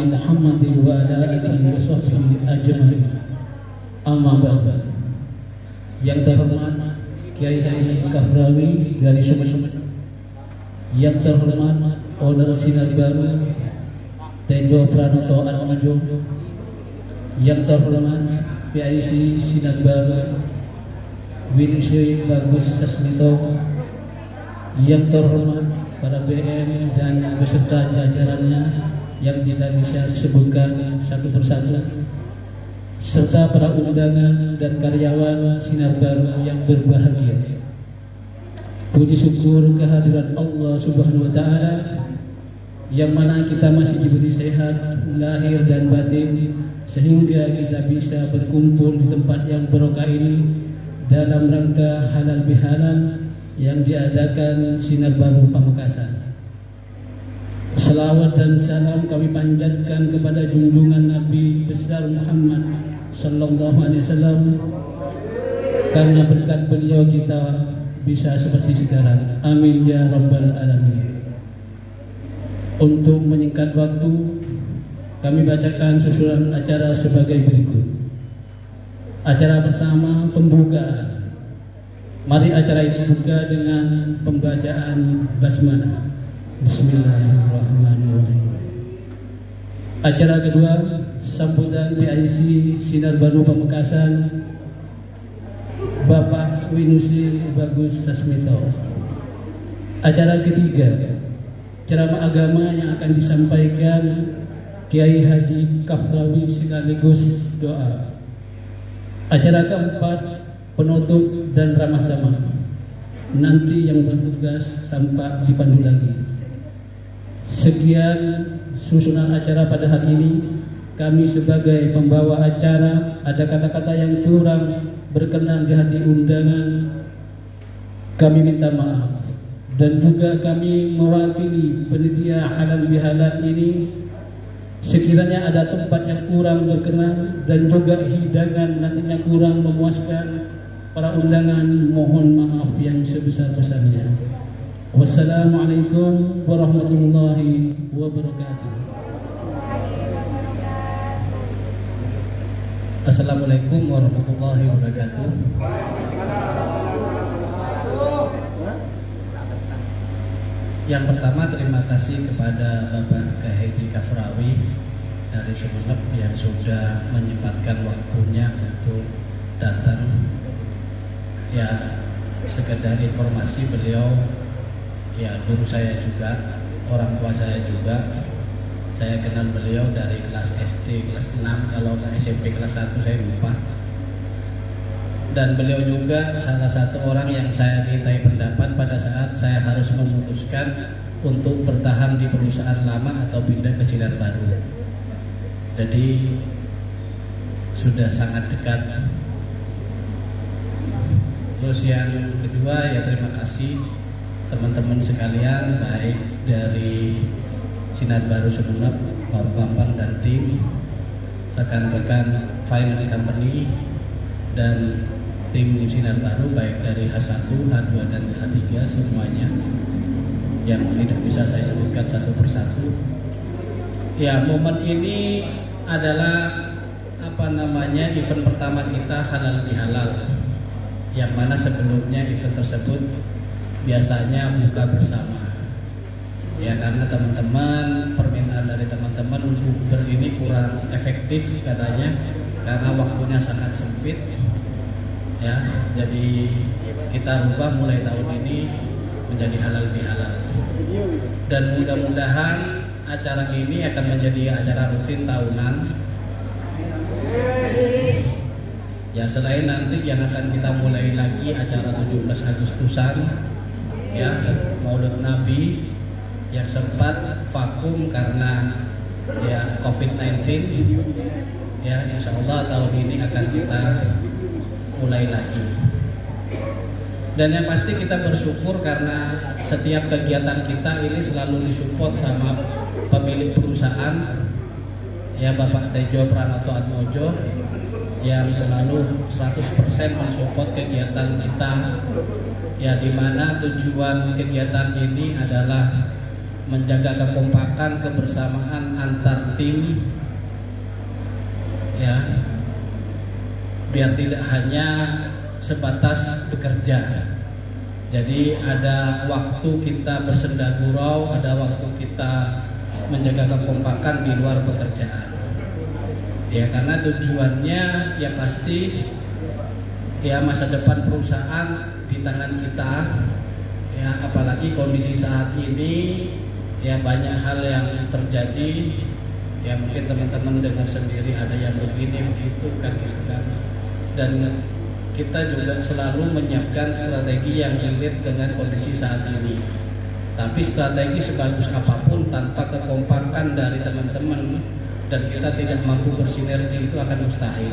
Muhammadin wa ala alihi wa sahbihi ajma'in. Amma ba'd. Yang terhormat Kiai Haji Kafrawi dari Sumeneb, yang terhormat Owner Sinar Baru Tejo Pranoto Atmajo, yang terhormat PIC Sinar Baru Winisy Bagus Sasmito, yang terhormat para BM dan beserta jajarannya yang tidak bisa disebutkan satu persatu, serta para undangan dan karyawan Sinar Baru yang berbahagia. Puji syukur kehadiran Allah Subhanahu wa Ta'ala yang mana kita masih diberi sehat lahir dan batin sehingga kita bisa berkumpul di tempat yang barokah ini dalam rangka halal bihalal yang diadakan Sinar Baru Pamekasan. Selawat dan salam kami panjatkan kepada junjungan Nabi besar Muhammad sallallahu alaihi wasallam, karena berkat beliau kita bisa seperti sekarang. Amin ya rabbal alamin. Untuk menyingkat waktu, kami bacakan susunan acara sebagai berikut. Acara pertama, pembukaan. Mari acara ini dibuka dengan pembacaan basmalah. Bismillahirrahmanirrahim. Acara kedua, sambutan PIC Sinar Baru Pamekasan Bapak Winisy Bagus Sasmito. Acara ketiga, ceramah agama yang akan disampaikan Kiai Haji Kafrawi sekaligus doa. Acara keempat, penutup dan ramah tamah. Nanti yang bertugas tanpa dipandu lagi. Sekian susunan acara pada hari ini. Kami sebagai pembawa acara, ada kata-kata yang kurang berkenan di hati undangan, kami minta maaf. Dan juga kami mewakili penitia halal bihalal ini, sekiranya ada tempat yang kurang berkenan dan juga hidangan nantinya kurang memuaskan para undangan, mohon maaf yang sebesar-besarnya. Wassalamualaikum warahmatullahi wabarakatuh. Assalamualaikum warahmatullahi wabarakatuh. Yang pertama, terima kasih kepada Bapak Kiai Haji Kafrawi dari Sumeneb yang sudah menyempatkan waktunya untuk datang. Ya, sekedar informasi, beliau ya guru saya juga, orang tua saya juga. Saya kenal beliau dari kelas SD, kelas 6, kalau ke SMP kelas 1 saya lupa. Dan beliau juga salah satu orang yang saya mintai pendapat pada saat saya harus memutuskan untuk bertahan di perusahaan lama atau pindah ke Sinar Baru. Jadi sudah sangat dekat. Terus yang kedua, ya terima kasih teman-teman sekalian, baik dari Sinar Baru Sumeneb, Pak Bambang dan tim, rekan-rekan Final Company dan tim Sinar Baru, baik dari H1, H2 dan H3 semuanya yang tidak bisa saya sebutkan satu persatu. Ya, momen ini adalah event pertama kita halal bihalal, yang mana sebelumnya event tersebut biasanya buka bersama. Ya, karena teman-teman, permintaan dari teman-teman bukber ini kurang efektif katanya, karena waktunya sangat sempit. Ya, jadi kita rubah mulai tahun ini menjadi halal bihalal. Dan mudah-mudahan acara ini akan menjadi acara rutin tahunan. Ya, selain nanti yang akan kita mulai lagi acara 17 Agustusan, ya, Maulid Nabi yang sempat vakum karena ya COVID-19. Ya, insya Allah tahun ini akan kita mulai lagi. Dan yang pasti kita bersyukur karena setiap kegiatan kita ini selalu disupport sama pemilik perusahaan, ya Bapak Tejo Pranoto Atmojo, yang selalu 100% mensupport kegiatan kita, ya dimana tujuan kegiatan ini adalah menjaga kekompakan, kebersamaan antar tim, ya, biar tidak hanya sebatas bekerja. Jadi ada waktu kita bersenda gurau, ada waktu kita menjaga kekompakan di luar pekerjaan. Ya, karena tujuannya ya pasti ya masa depan perusahaan di tangan kita. Ya, apalagi kondisi saat ini ya banyak hal yang terjadi. Ya mungkin teman-teman dengar sendiri ada yang begini begitu kan, dan kita juga selalu menyiapkan strategi yang relate dengan kondisi saat ini. Tapi strategi sebagus apapun tanpa kekompakan dari teman-teman dan kita tidak mampu bersinergi itu akan mustahil.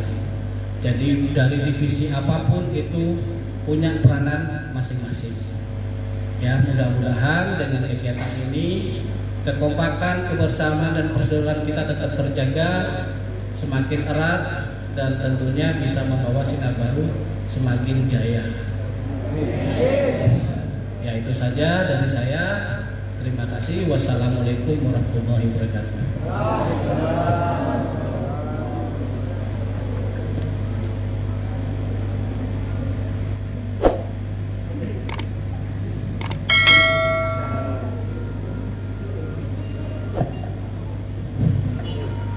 Jadi dari divisi apapun itu punya peranan masing-masing. Ya, mudah-mudahan dengan kegiatan ini kekompakan, kebersamaan dan persaudaraan kita tetap terjaga, semakin erat, dan tentunya bisa membawa Sinar Baru semakin jaya. Ya, itu saja dari saya. Terima kasih. Wassalamualaikum warahmatullahi wabarakatuh.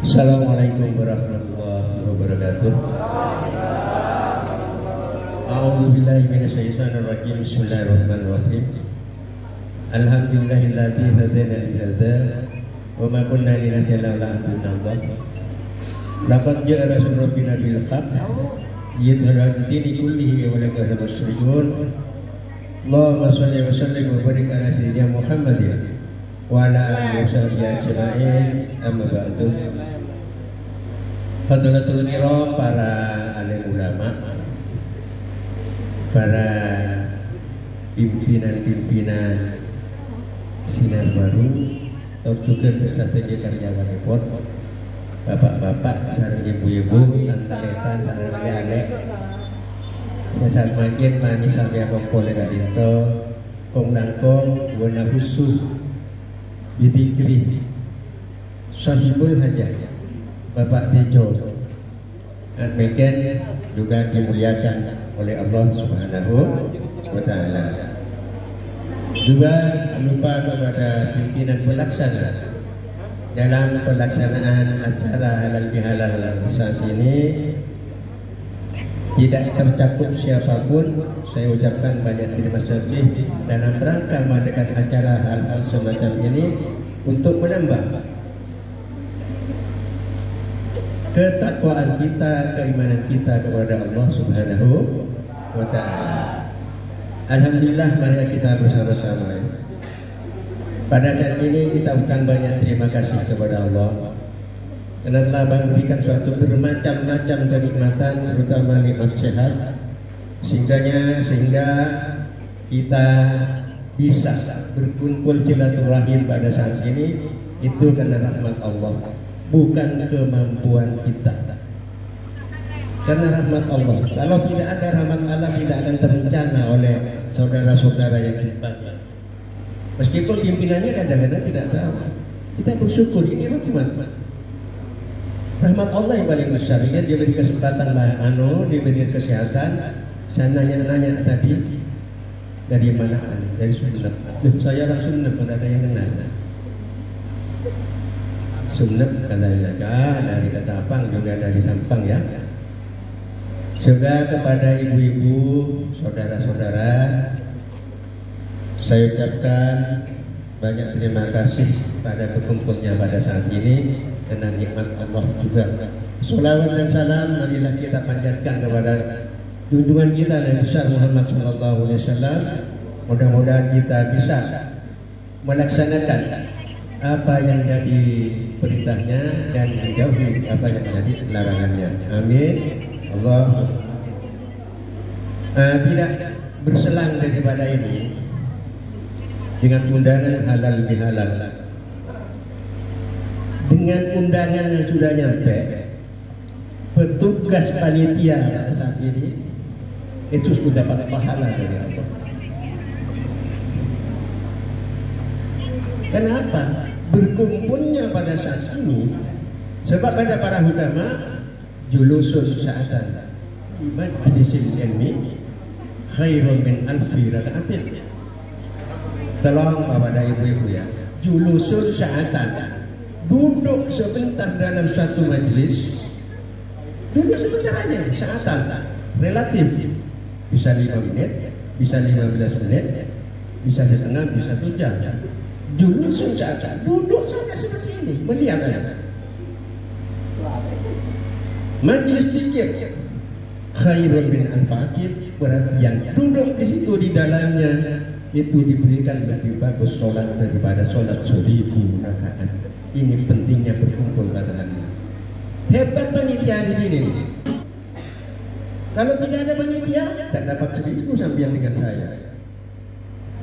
Assalamualaikum warahmatullahi wabarakatuh. A'udzubillahi minasyaitonir rajim. Bismillahirrahmanirrahim. Alhamdulillahilladzi hadana li hadza wa ma kunna linahtadiya laula an hadana. Laqad ja'a rasulun rabbina bil haqq yudhhiru ad-dina kullihi wa la yakunu musyrikun. Allahumma shalli wa sallim wa barik ala sayyidina Muhammadin wa ala alihi wa sahbihi ajma'in. Amma ba'du. Hadratul kiram, para alim ulama, para pimpinan-pimpinan Sinar Baru, juga strategi karyawan report, bapak-bapak, sareng ibu-ibu, tante-tante, sareng adik-adik, dasar makin manis sampai kompol lega itu, kong-langkong, wana husuh, bidikri, sahibul hajat, Bapak Tejo, demikian juga dimuliakan oleh Allah Subhanahu wa Ta'ala. Juga lupa kepada pimpinan pelaksana dalam pelaksanaan acara halal bihalal saat ini. Tidak tercakup siapapun, saya ucapkan banyak terima kasih dalam rangka mengadakan acara hal-hal semacam ini untuk menambah ketakwaan kita, keimanan kita kepada Allah Subhanahu wa Ta'ala. Alhamdulillah, mari kita bersama-sama. Pada saat ini kita ucapkan banyak terima kasih kepada Allah karena telah memberikan suatu bermacam-macam kenikmatan, terutama nikmat sehat, sehingga kita bisa berkumpul silaturahim pada saat ini. Itu karena rahmat Allah, bukan kemampuan kita. Karena rahmat Allah. Kalau tidak ada rahmat Allah, tidak akan terencana oleh saudara-saudara yang kita. Meskipun pimpinannya kadang-kadang tidak tahu, kita bersyukur. Ini bagaimana? Rahmat Allah yang paling besar. Dia diberi kesempatan diberi kesehatan. Saya nanya tadi, dari mana? Dari Sunnah. Saya orang Sunnah, tidak ada yang kenal. Sunnah dari Ketapang, juga dari Sampang ya. Juga kepada ibu-ibu, saudara-saudara, saya ucapkan banyak terima kasih pada berkumpulnya pada saat ini dengan nikmat Allah juga. Salawat dan salam marilah kita panjatkan kepada junjungan kita Nabi besar Muhammad SAW. Mudah-mudahan kita bisa melaksanakan apa yang jadi perintahnya dan menjauhi apa yang menjadi larangannya. Amin. Allah. Tidak berselang daripada ini dengan undangan halal bihalal, dengan undangan yang sudah nyampe, petugas panitia pada saat ini itu sudah dapat pahala dari Allah. Kenapa? Berkumpulnya pada saat ini sebab ada para ulama julusun sa'atan majlisil ilmi khairun min alfi raka'atin. Tolong kepada ibu-ibu ya, julusun sa'atan, duduk sebentar dalam satu majlis, duduk sebentar aja, sa'atan, relatif, bisa 5 menit, bisa 15 menit, bisa setengah, bisa 1 jam. Julusun sa'atan, duduk saja seperti ini, melihat ya. Majlis dikir khairun min al-faqir, berarti yang duduk di situ di dalamnya itu diberikan lebih bagus sholat daripada sholat 1000 rakaat. Ini pentingnya berkumpul pada hari ini. Hebat panitia di sini. Kalau tidak ada panitia, tak dapat 1000 sampai dengan saya.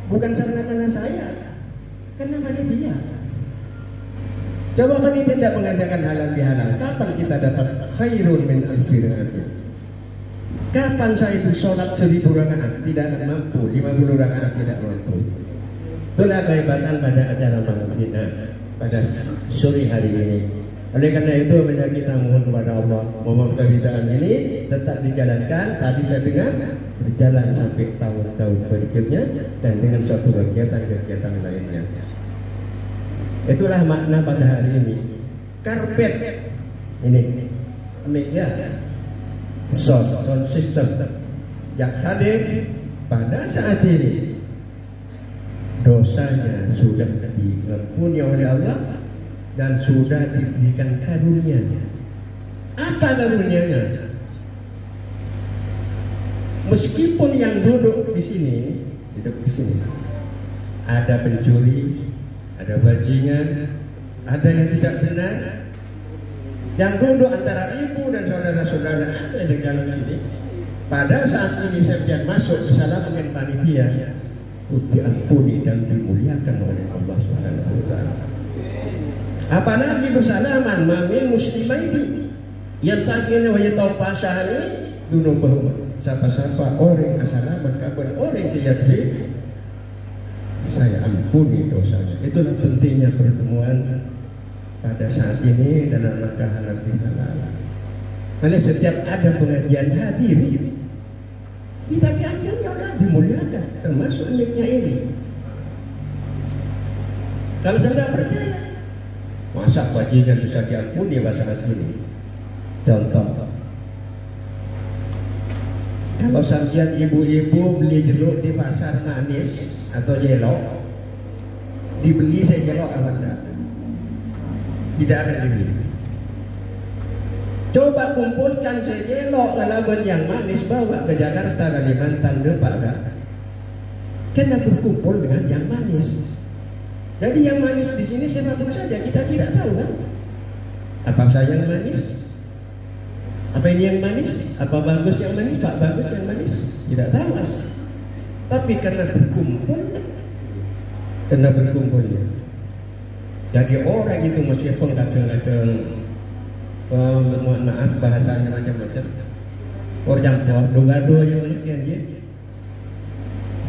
Bukan karena saya, karena panitia. Coba panitia tidak mengadakan halal bihalal, kapan kita dapat khairun min alfi rakaat? Kapan saya itu sholat 1000 rakaat tidak mampu, 50 rakaat tidak mampu? Itulah kehebatan pada acara malam ini, pada sore hari ini. Oleh karena itu kita mohon kepada Allah, mohon keridhaan ini tetap dijalankan. Tadi saya dengar berjalan sampai tahun-tahun berikutnya dan dengan suatu kegiatan-kegiatan lainnya. Itulah makna pada hari ini. Karpet ini meja sound system yang hadir pada saat ini, dosanya sudah diampuni oleh Allah dan sudah diberikan karunia-Nya. Apa karunia-Nya? Meskipun yang duduk di sini, ada pencuri, ada bajingan, ada yang tidak benar, yang duduk antara ibu dan saudara-saudara ada di dalam sini. Pada saat ini setiap masuk bersalaman dengan panitia, diampuni dan dimuliakan oleh Allah Subhanahu wa taala. Apalagi bersalaman mamin muslimaini yang tagina wa yatawafasani dunubahu. Siapa-siapa orang assalaman kabar orang sejati, saya ampuni dosanya. Itulah pentingnya pertemuan pada saat ini dalam rangka halal bihalal. Oleh setiap ada pengajian hadir, kita dianjurkan sudah dimuliakan, termasuk miliknya ini. Kalau saya tidak percaya, masa bajingan bisa diampuni bahasa ini? Contoh, kalau samsian ibu-ibu beli jeruk di pasar manis atau jelok, dibeli saya jelok awalnya, tidak akan dibeli. Coba kumpulkan sejelok kalaban yang manis bawa ke Jakarta, Kalimantan, Depak, kena berkumpul dengan yang manis. Jadi yang manis di sini siapapun saja kita tidak tahu kan? Apa saya yang manis? Apa ini yang manis? Apa bagus yang manis? Pak bagus yang manis? Tidak tahu kan? Tapi karena berkumpulnya. Jadi orang itu meskipun kadang-kadang mohon maaf bahasanya macam-macam, orang doa-doa yang dia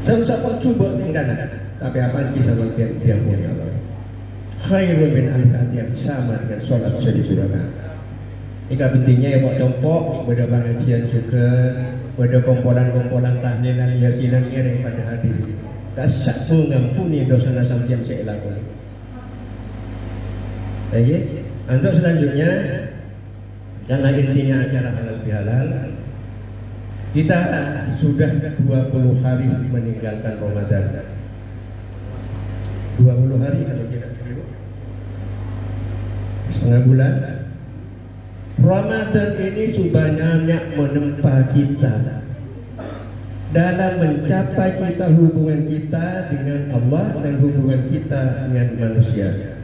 sama-sama coba tinggal, tapi apa kisah bagian dia punya Allah. Khairun min al-fatihah sama dengan sholat 1000 rakaat. Ika pentingnya ya buat jongkok, pada pengajian juga, pada kompolan-kompolan tahlilan yakinan yang pada hadir. Kasak mengampuni dosa sampeyan saya lakukan. Lagi, untuk selanjutnya, karena intinya acara halal bihalal, kita sudah 20 hari meninggalkan Ramadan. 20 hari atau tidak? Setengah bulan. Ramadan ini sebenarnya menempa kita dalam mencapai kita hubungan kita dengan Allah dan hubungan kita dengan manusia.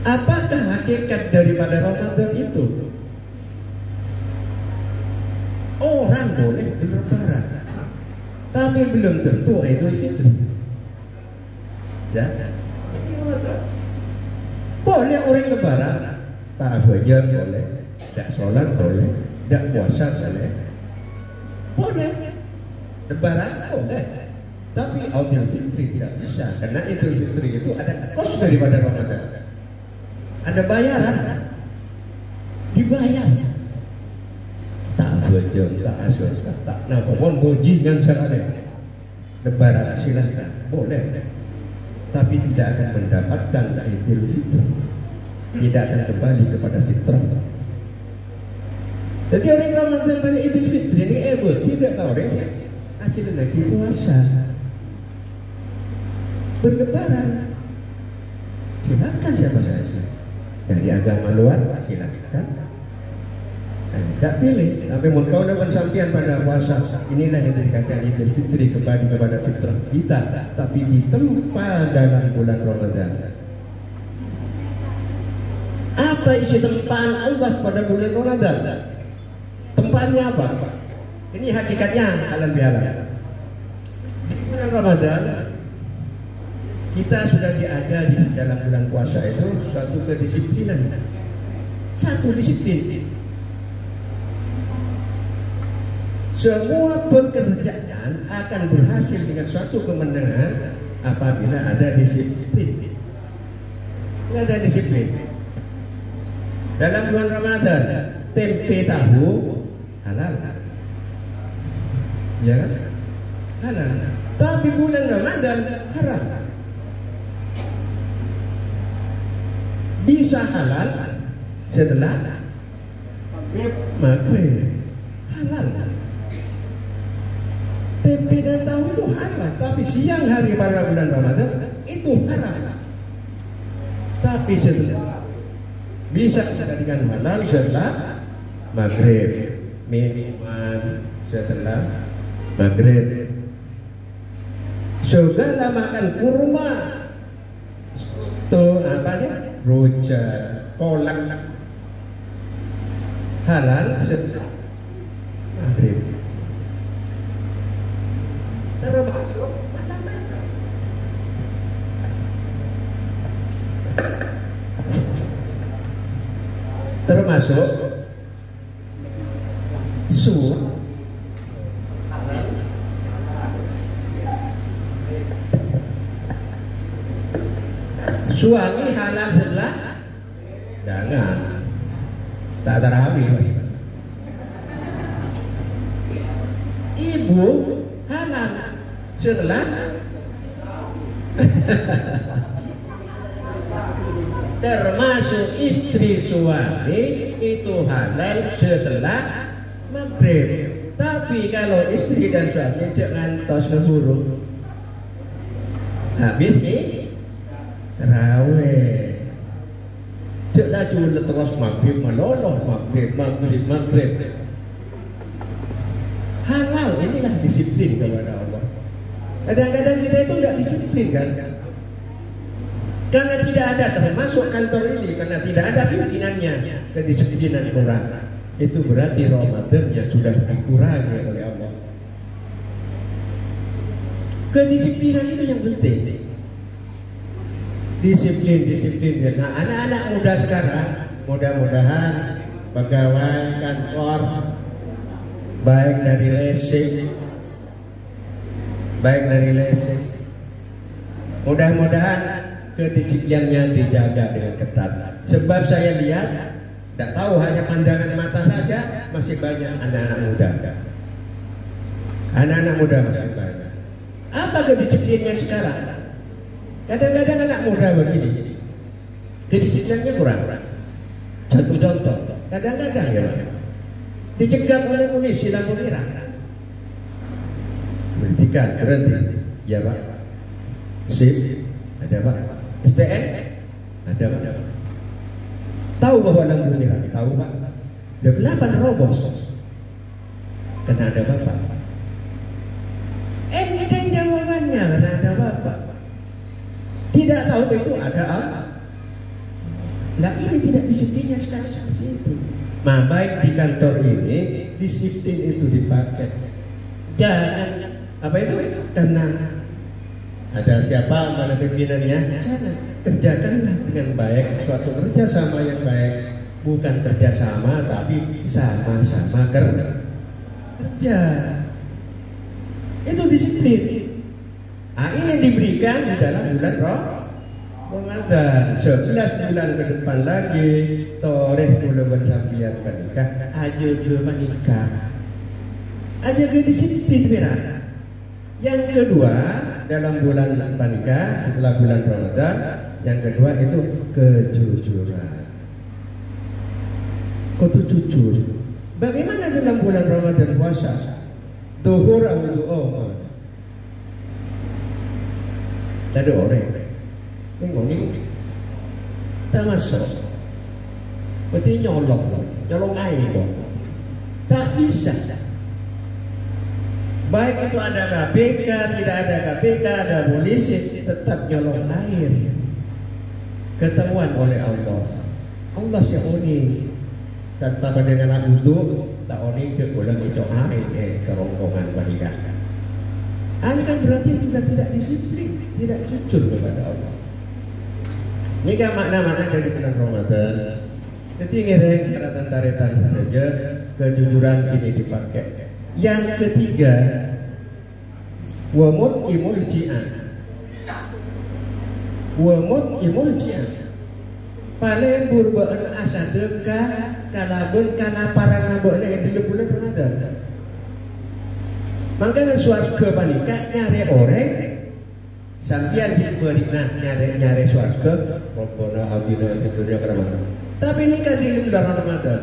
Apakah hakikat daripada Ramadan itu? Orang boleh berlebaran, tapi belum tentu Idul Fitri. Ya, boleh orang lebaran, tak fajar boleh, tak sholat boleh, tak puasa boleh, lebaran boleh. Tapi Idul Fitri tidak bisa, karena Idul Fitri itu ada kos daripada Ramadan. Ada bayaran, dibayar. Tak bodoh, tak asos, tak napa pun bojingan sekali. Lebaran silahkan, boleh. Tapi tidak akan mendapatkan Idul Fitri. Tidak akan kembali kepada fitrah. Jadi orang Ramadan pada Idul Fitri ini tidak tahu deh. Akhirnya lagi puasa. Berlebaran, silakan siapa saja dari agama luar, silakan. Tidak pilih. Tapi mau kau dapat sampian pada puasa, inilah yang dikatakan Idul Fitri, kembali kepada fitrah kita, tapi ditempa dalam bulan Ramadan. Apa isi tempaan Allah pada bulan Ramadan? Tempaannya apa? Ini hakikatnya halal bihalal. Di bulan Ramadan kita sudah diajari dalam bulan puasa itu suatu kedisiplinan, satu disiplin. Semua pekerjaan akan berhasil dengan suatu kemenangan apabila ada disiplin. Tidak ada disiplin. Dalam bulan Ramadan, tempe tahu halal, ya kan? Halal. Tapi bulan Ramadan haram. Bisa halal setelah maghrib, halal. Tempe dan tahu itu halal, tapi siang hari pada bulan Ramadan itu haram. Tapi setelah bisa dijadikan halal setelah maghrib, minuman setelah maghrib. Segala makan kurma, tuh apa dia? Rujak, kolak, halal setelah maghrib. Termasuk suami halal setelah jangan tak tarawih. Ibu halal setelah termasuk istri suami itu halal setelah maghrib. Tapi kalau istri dan suami jangan tos keburu habis nih terawih, jangan cuma terus maghrib meloloh maghrib. Halal, inilah disiplin kepada Allah. Kadang-kadang kita itu tidak disiplin kan? Karena tidak ada, termasuk kantor ini, karena tidak ada pimpinannya, kedisiplinan kurang. Itu berarti Ramadannya sudah dikurangi oleh Allah. Kedisiplinan itu yang penting. Disiplin. Nah, anak-anak muda sekarang, mudah-mudahan pegawai kantor, baik dari leasing, mudah-mudahan kedisiplinannya dijaga dengan ketat. Sebab saya lihat, tidak tahu hanya pandangan mata saja, masih banyak anak-anak muda. Anak-anak muda masih banyak. Apa kedisiplinannya sekarang? Kadang-kadang anak muda begini, kedisiplinannya kurang. Satu contoh, kadang-kadang ya, dicegat oleh polisi lampu merah, berhenti, ya Pak, sip, ada Pak, STN, ada Pak, tahu bahwa lampu merah, tahu Pak, udah 8 robos, karena ada Bapak, ada jawabannya karena ada Bapak, tidak tahu itu ada apa. Nah ini tidak disiplinnya sekarang seperti itu. Nah baik di kantor ini disiplin itu dipakai. Jangan apa itu tenang. Ada siapa mana pimpinannya? Jangan, kerjakanlah dengan baik suatu kerjasama yang baik, bukan kerjasama tapi sama-sama kerja. Itu disiplin. Ini diberikan di dalam bulan Ramadan. 11 bulan ke depan lagi toreh kula bersampian menikah, aja ke menikah. Aja ke disiplin berat. Yang kedua, dalam bulan menikah setelah bulan Ramadan, yang kedua itu kejujuran. Kau tuh jujur. Bagaimana dalam bulan Ramadan puasa? Zuhur atau ada orang ini tak masuk, berarti nyolong air tak bisa. Baik itu ada KPK, tidak ada KPK, ada polisi, tetap nyolong air. Ketahuan oleh Allah. Allah siuni tetap dengan anak itu tak oni cekulang itu air kerongkongan balikan. Ini kan berarti sudah tidak disiplin, tidak jujur kepada Allah. Ini kan makna-makna dari bulan Ramadan. Jadi ngereng taretan saja kejujuran kini dipakai. Yang ketiga, wamut imul ji'an. Wamut imul ji'an. Paling burbaan asadekah kalabun kalaparan naboknya di bulan Ramadan. Makanya suarga panika nyari orang sampian diberikan nyari suarga robbana atina fid dunya hasanah. Tapi ini kan di bulan Ramadan.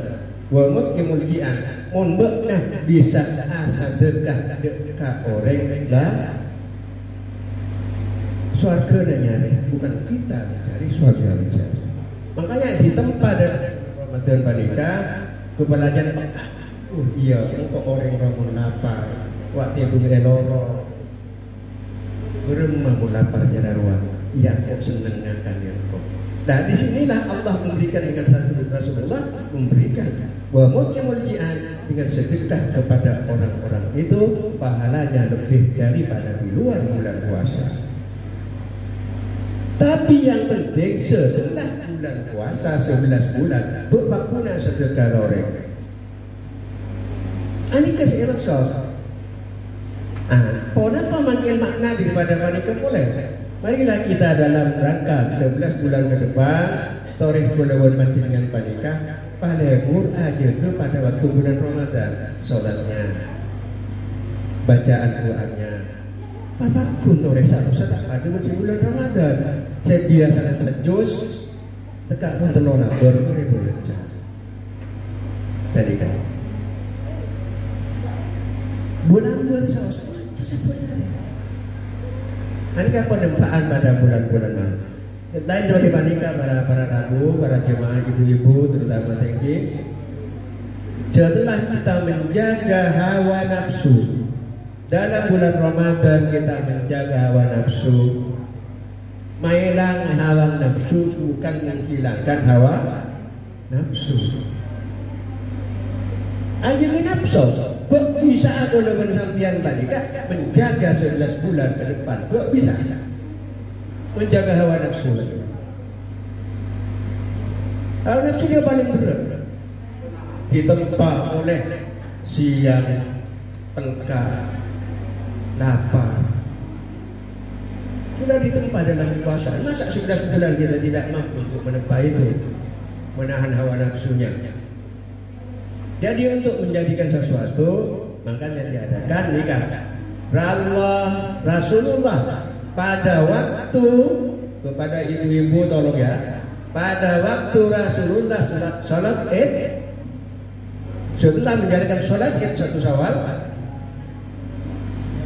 Wa mutqimuljian mun bekna bisa asa sedekah ka orang lah suarga nyari, bukan kita cari suarga cari. Makanya di tempat Ramadan panika kepelajaran iya kok orang ramun lapar waktu itu loro beremah lapar jara ruang ya kok seneng ngangkan ya kok. Nah disinilah Allah memberikan dengan satu Rasulullah memberikan bahwa muljian dengan sedekah kepada orang-orang itu pahalanya lebih daripada di luar bulan puasa. Tapi yang penting setelah bulan puasa 11 bulan berpakuna sedekah orang. Ini kasih Rasul. Ponan memanggil makna daripada mereka boleh. Marilah kita dalam rangka 11 bulan ke depan toreh kulawan mati dengan panikah palebur aja tu pada waktu bulan Ramadan solatnya bacaan Qurannya apapun toreh satu pada musim bulan Ramadan sedia sangat sejus tegak pun terlola berkore berlencah tadi kan bulan-bulan saus ini kan penempaan pada bulan-bulan mana? Lain daripada para rabu, para jemaah ibu-ibu terutama tinggi. Setelah kita menjaga hawa nafsu dalam bulan Ramadan kita menjaga hawa nafsu. Mailang hawa nafsu bukan menghilangkan hawa nafsu. Anjing nafsu. Kok bisa aku dengan sampian tadi kak menjaga 11 bulan ke depan? Kok bisa menjaga hawa nafsu? Hawa nafsu dia paling berat ditempa oleh siang, pelka, lapar. Sudah ditempa dalam puasa. Masa 11 bulan kita tidak mampu untuk menempa itu, menahan hawa nafsunya? Jadi untuk menjadikan sesuatu makanya diadakan nikah. Rasulullah pada waktu kepada ibu-ibu tolong ya. Pada waktu Rasulullah salat Id setelah menjalankan salat Id 1 Syawal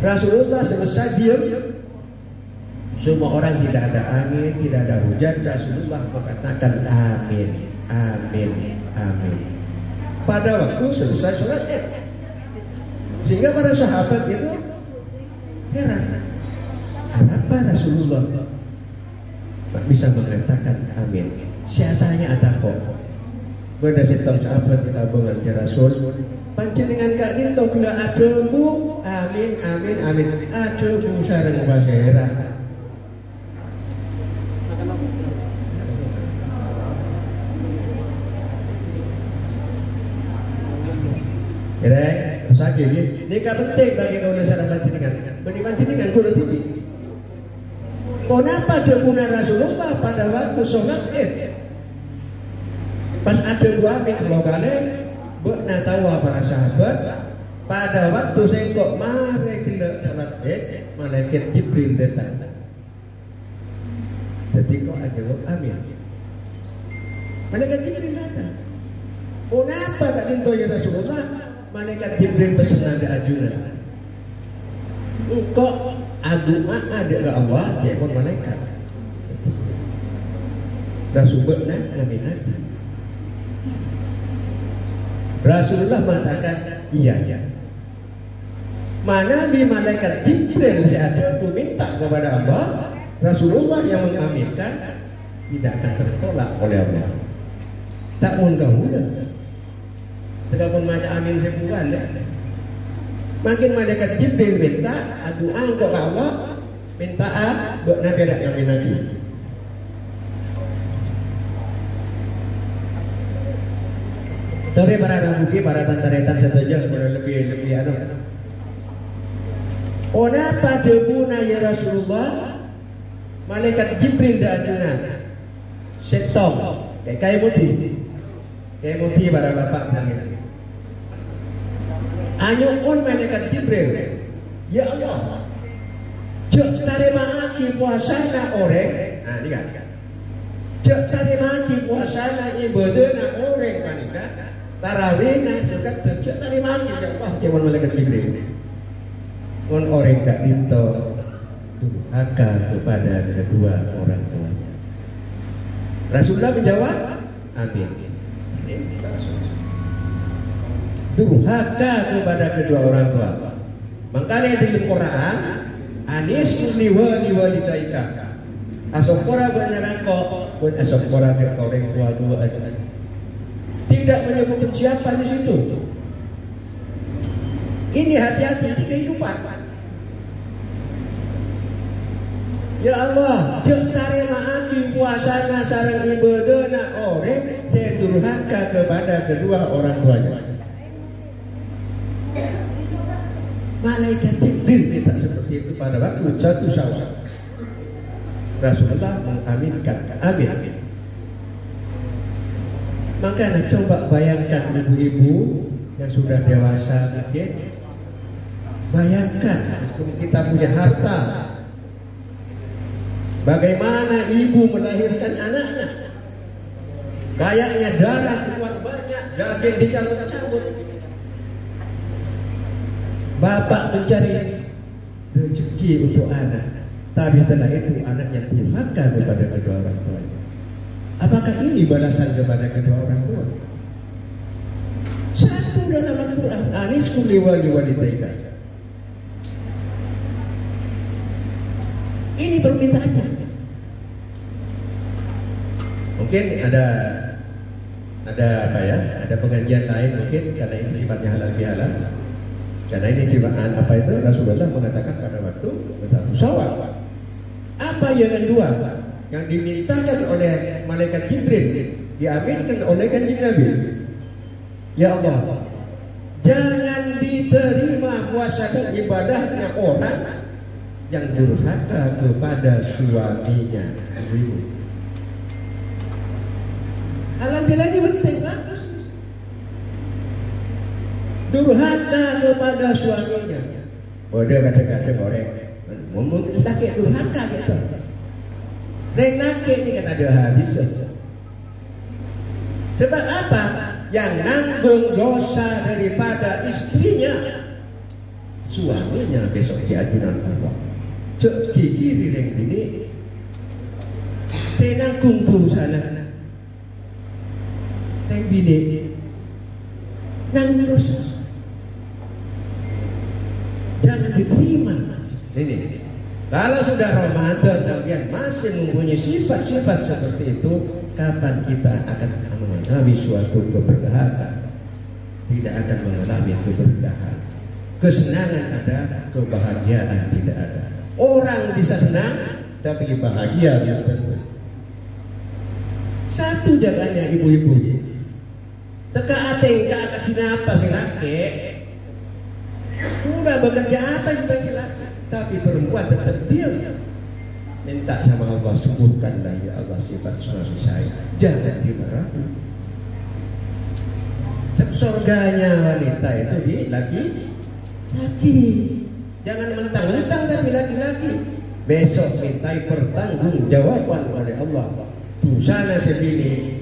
Rasulullah selesai diam. Semua orang tidak ada angin, tidak ada hujan. Rasulullah mengatakan amin, amin, amin. Pada waktu selesai sholat Id, sehingga para sahabat itu heran, kenapa Rasulullah bisa mengatakan amin? Siasanya atako. Pada setong sahabat kita mengerti Rasul, panjenengan kak ini tau gula ademu, amin, amin, amin, ademu sareng pasera. Saja ini kan penting bagi kaum masyarakat panjenengan. Bagi panjenengan kulo TV. Kenapa debuna Rasulullah pada waktu sholat Id? Pas ada dua mikrogalnya, buatnya tahu para sahabat. Pada waktu saya kok mari kita sholat Id, malaikat Jibril datang. Jadi kok aja lo amin. Malaikat Jibril datang. Kenapa tak dintoya Rasulullah? Malaikat Jibril pesan ada ajunan. Kok agama ada ke Allah, dia pun malaikat. Rasulullah nabi nabi. Rasulullah mengatakan iya. Mana di malaikat Jibril saya itu minta kepada Allah, Rasulullah yang mengaminkan tidak akan tertolak oleh Allah. Tak mungkin tidak pun macam amin sebulan. Makin malaikat Jibril minta doa untuk Allah, minta buat Nabi ada yang Nabi. Tapi para rabuki, para tantaretan saja lebih anu. Ona pada puna ya Rasulullah, malaikat Jibril dah ajunan. Setong, kayak muti para bapak kami. Anyukun malaikat Jibril, ya Allah, jok tarima aki puasana orang, nah ini kan, jok tarima aki puasana ibadah na orang panika, tarawih na dekat jok tarima aki ya Allah, dia malaikat Jibril, pun orang tak minta durhaka kepada kedua orang tuanya. Rasulullah menjawab, amin. Durhaka kepada kedua orang tua. Makanya di Quran, anis liwa lidaika. Asokora beneran kok, pun asokora ke orang tua dua aja. Tidak menyebutkan siapa di situ. Ini hati-hati di kehidupan. Ya Allah, jeng tarima aki puasana sareng ibadah na orang, saya durhaka kepada kedua orang tuanya. Malaikat Jibril minta seperti itu pada waktu jatuh syawal. Rasulullah mengaminkan, amin. Maka coba bayangkan ibu-ibu yang sudah dewasa mungkin, bayangkan kita punya harta. Bagaimana ibu melahirkan anaknya? Kayaknya darah keluar banyak, daging dicabut-cabut. Bapak mencari rezeki untuk anak, tapi setelah itu anaknya durhaka kepada kedua orang tuanya. Apakah ini balasan kepada kedua orang tua? Satu dalam Al-Quran, aniskum liwalidaika. Ini permintaannya. Mungkin ada apa ya? Ada pengajian lain mungkin karena ini sifatnya halal bihalal. Karena ini sifat apa itu Rasulullah mengatakan pada waktu bertemu syawal. Apa yang kedua yang dimintakan oleh malaikat Jibril diaminkan oleh kanjeng Nabi. Ya Allah, jangan diterima puasa dan ibadahnya orang yang durhaka kepada suaminya. Halal bihalal ini penting bagus. Durhaka kepada suaminya. Bodoh kata-kata orang. Ngomong laki durhaka gitu. Reng laki ini kan ada hadis. Sebab apa? Yang nanggung dosa daripada istrinya, suaminya besok diajunan Allah. Cek gigi reng ini. Saya nanggung dosa reng bini. Nanggung dosa. Jangan diterima. Ini. Kalau sudah Ramadan kalian masih mempunyai sifat-sifat seperti itu, kapan kita akan mengalami suatu keberkahan? Tidak akan mengalami keberkahan. Kesenangan ada, kebahagiaan tidak ada. Orang bisa senang, tapi bahagia tidak ada. Satu jaganya ibu-ibu ini. Teka ateng ke atas apa sih laki? Udah bekerja apa juga laki, tapi perempuan tetap diam. minta sama Allah, sembuhkanlah ya Allah sifat suami saya, jangan dimarahi. Surganya wanita itu di laki-laki. Jangan mentang-mentang tapi laki-laki. Besok mintai pertanggungjawaban oleh Allah. Tusana sebini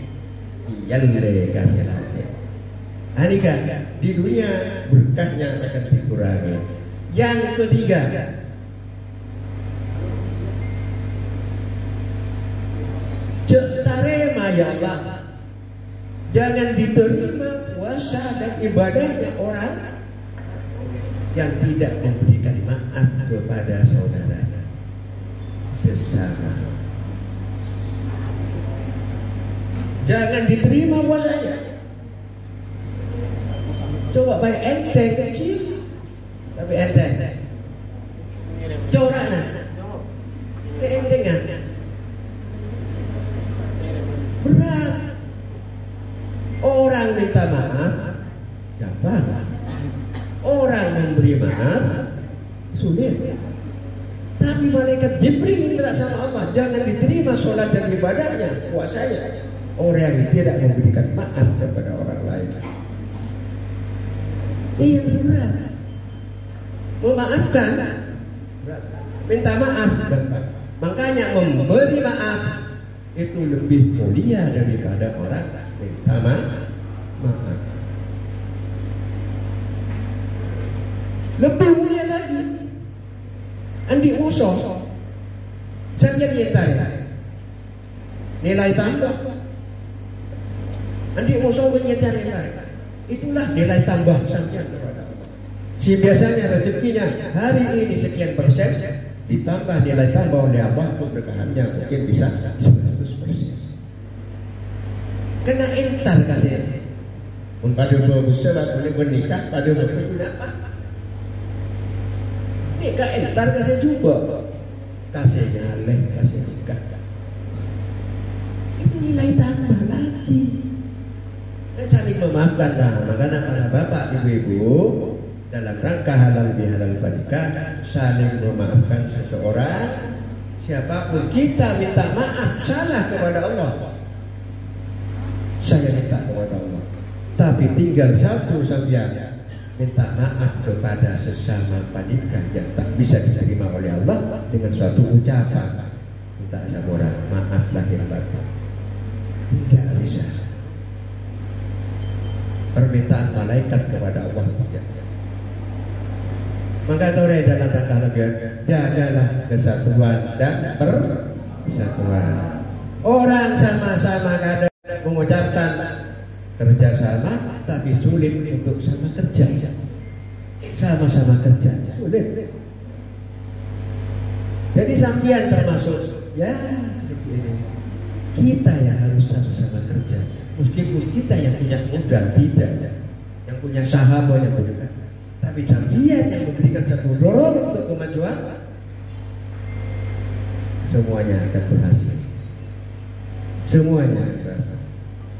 yalle kasih lagi. Anika di dunia berkahnya akan dikurangi. Yang ketiga, cetarema ya Allah, jangan diterima puasa dan ibadahnya orang yang tidak memberikan maaf kepada saudaranya sesama. Jangan diterima puasanya. Coba baik enteng kecil, tapi enteng. Corak nak, keentengan. Berat. Orang minta maaf gampang, orang memberi maaf sulit. Tapi malaikat Jibril minta sama Allah, jangan diterima sholat dan ibadahnya, puasanya, orang yang tidak memberikan maaf kepada orang lain. Ini berat. Memaafkan berat. Minta maaf berat. Makanya memberi maaf itu lebih mulia daripada orang minta maaf. Lebih mulia lagi. Andi musuh sampai nyetai nilai tambah. Andi musuh menyetai itulah nilai tambah sampai kepada Allah. Si biasanya rezekinya hari ini sekian persen, ditambah nilai tambah oleh Allah, keberkahannya mungkin bisa 100%. Kena entar kasih. Pada besar boleh bernikah, pada berguna apa? Nikah entar kasih juga. Kasih nyaleh, kasih nikah. Itu nilai tambah lagi. Dan saling memaafkan dah. Makanya para bapak ibu-ibu dalam rangka halal bihalal nikah saling memaafkan seseorang. Siapapun kita minta maaf salah kepada Allah, saya minta kepada Allah. Tapi tinggal satu saja, minta maaf kepada sesama panikah yang tak bisa diterima oleh Allah dengan suatu ucapan. Minta sabora, maaf lahir batin. Tidak bisa. Permintaan malaikat kepada Allah tidak. Maka tore dalam rangka lebih jagalah kesatuan dan persatuan. Orang sama-sama kadang mengucapkan kerjasama, tapi sulit untuk sama kerja. Sama-sama kerja sulit. Jadi sampean termasuk ya kita yang harus sama-sama kerja. Meskipun kita yang punya modal tidak, yang punya sahabat yang punya, tapi sampean yang memberikan satu dorongan untuk kemajuan, semuanya akan berhasil. Semuanya akan berhasil.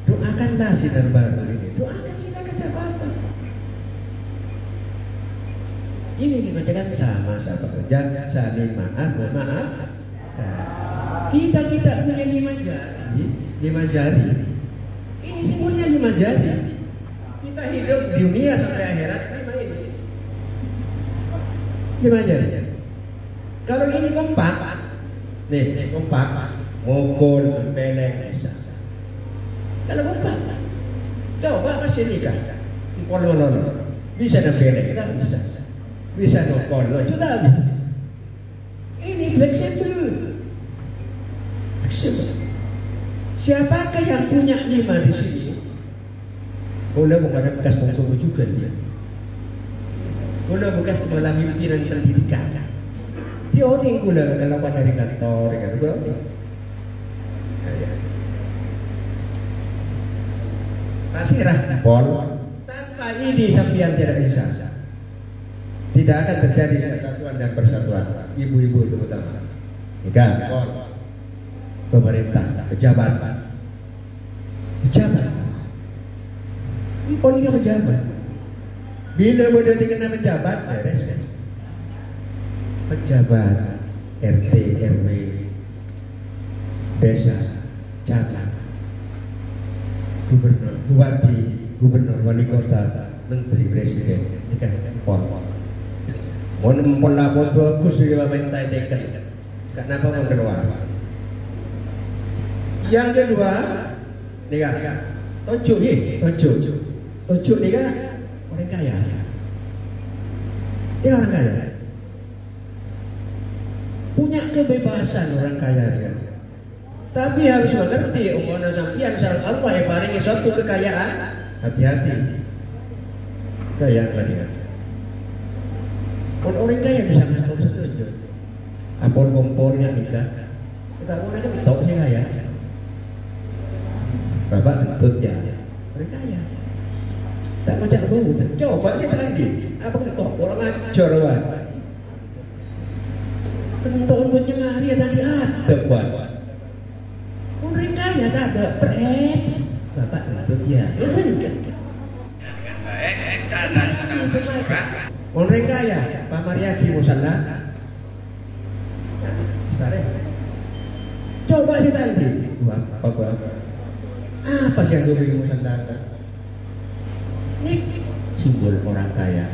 Doakanlah sinar baru ini. Doakan sinar kerja apa? Ini dikatakan sama-sama kerja, saling maaf. Kita punya 5 jari. Ini semuanya 5 jari. Kita hidup di dunia sampai akhirat 5 ini. 5 jari. Kalau ini kompak, nih kompak, mukul, peleng, bisa. Kalau kompak, coba kasih nikah, kolon, bisa dan peleng, tidak bisa. Bisa nukol, sudah bisa. Ini fleksibel. Siapakah yang punya 5 di sini? Boleh bukan bekas pengsuruh juga dia. Boleh bekas kepala pimpinan pendidikan. Teori gula kalau dari kantor kan gula. Masirah pol. Tanpa ini sampean tidak bisa. Tidak akan terjadi kesatuan dan persatuan. Ibu-ibu terutama. Nikah, pemerintah, pejabat. Oh dia pejabat. Bila udah dikena pejabat, beres. Pejabat RT, RW, desa, camat, gubernur, bupati, gubernur, wali kota, menteri, presiden, ini kan pon. Mau nempel lapor bagus di pemerintah teken, kenapa mau keluar? Yang kedua, nih kan, tojuk nih kan orang kaya, dia orang kaya, punya kebebasan orang kaya. Tapi harus mengerti umumnya sampian salah Allah yang paling suatu kekayaan. Hati-hati. Kekayaan dia. Orang kaya bisa ngatur saja. Apun kompornya nikah. Kita orang aja tahu sih kaya. Bapak kentut ya. Orang kaya. Tak macam bau. Coba sih tadi. Apa kentut? Orang ajar wan. Kentut buat nyemari ya tadi ada wan. Orang kaya tak ada pret, bapak kentut ya. Orang kaya, Pak Mariaki Musalla. Coba kita lihat. Apa sih yang gue bikin Musalla? Ini simbol orang kaya.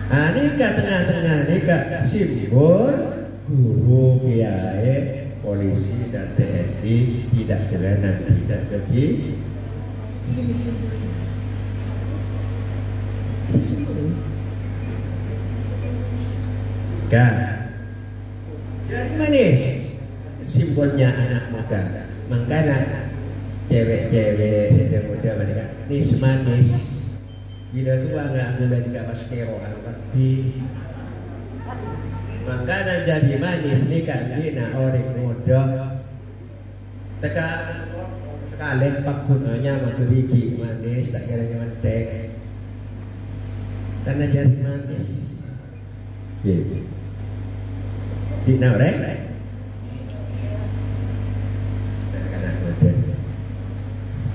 Nikah tengah-tengah, nikah simbol guru kiai. Polisi dan TNI tidak kelana, tidak pergi. Jadi manis simbolnya anak muda. Makanya cewek-cewek sedang muda mereka nis manis. Bila tua nggak gula di kapas kero di. Makanan jadi manis ni kan dina orang muda. Tekan sekali pakunanya mageriki manis tak kira menteng. Karena jadi manis. Dina orang. Anak muda.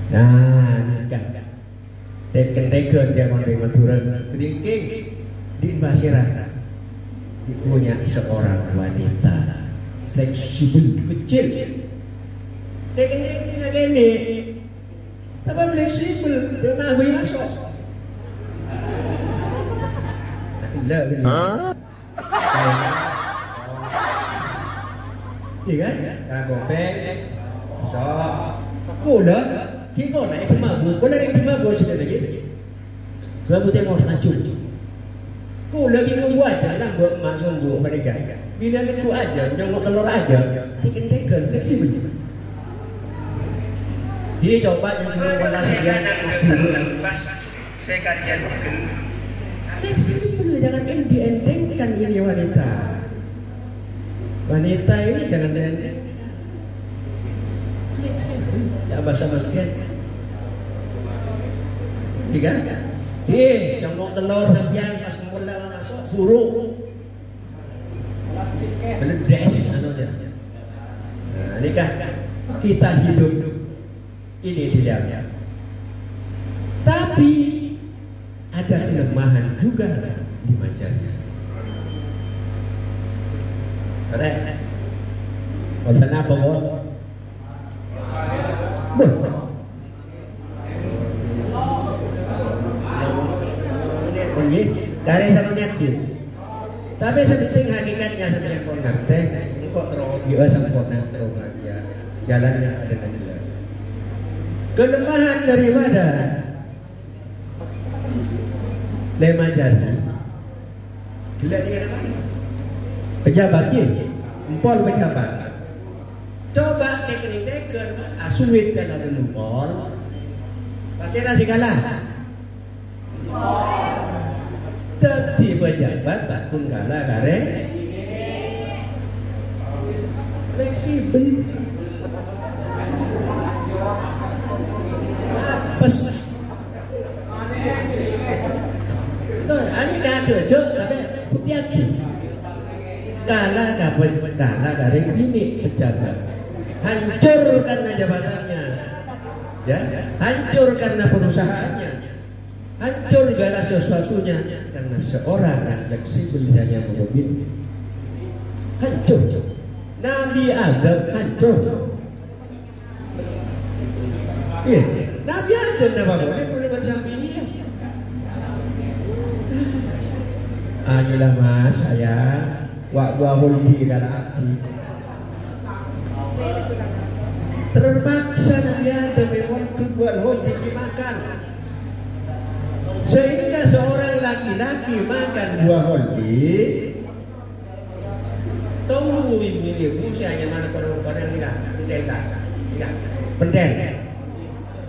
Nah, nikah. Teken-teken zaman di Madura, kelingking di Masyarakat. Punya seorang wanita fleksibel kecil, dengan gini, apa fleksibel dengan gue masuk, tidak gini, iya kan? Kalau beng, so, kuda, kita naik pemabu, kalau naik pemabu sudah lagi, sebab kita mau tajuk. Ku lagi membuat dalam buat emak sumbu mereka. Bila itu aja, jenguk telur aja, bikin tegel fleksibel. Jadi coba yang mana saja pas saya kajian bikin fleksibel, jangan dientengkan ini wanita. Wanita ini jangan dientengkan. Fleksibel, ya bahasa kan? Tiga. Jenguk telur sampian pas mulai masuk buruk meledes anunya. Nah, ini kan kita hidup ini dilihat. Tapi ada kelemahan juga di wajahnya. Rek, urusan apa bos? Dari sama nyakit. Tapi sepenting hakikatnya sebenarnya konate, engkau terus dia sama konate terus dia jalannya dengan jelas. Kelemahan daripada lema jari. Lihat dengan apa? Pejabatnya, empol pejabat. Coba teknik-teknik asuit kan ada empol. Pasti nasi kalah. Tapi pejabat bakun kalah kare fleksibel apes tuh ini kerja tapi hati-hati kalah kare ini pejabat hancur karena jabatannya ya hancur karena perusahaannya hancur segala sesuatunya karena seorang yang fleksibel misalnya mobil hancur Nabi Adam hancur. Iya, Nabi Adam nama boleh bersaksi. Ayolah mas, saya wa'wahul di galaki. Terpaksa Nabi Adam waktu buat hodi dimakan. Sehingga seorang laki-laki makan buah hodi, tunggu ibu-ibu saya mana kalau pada lihat pendel.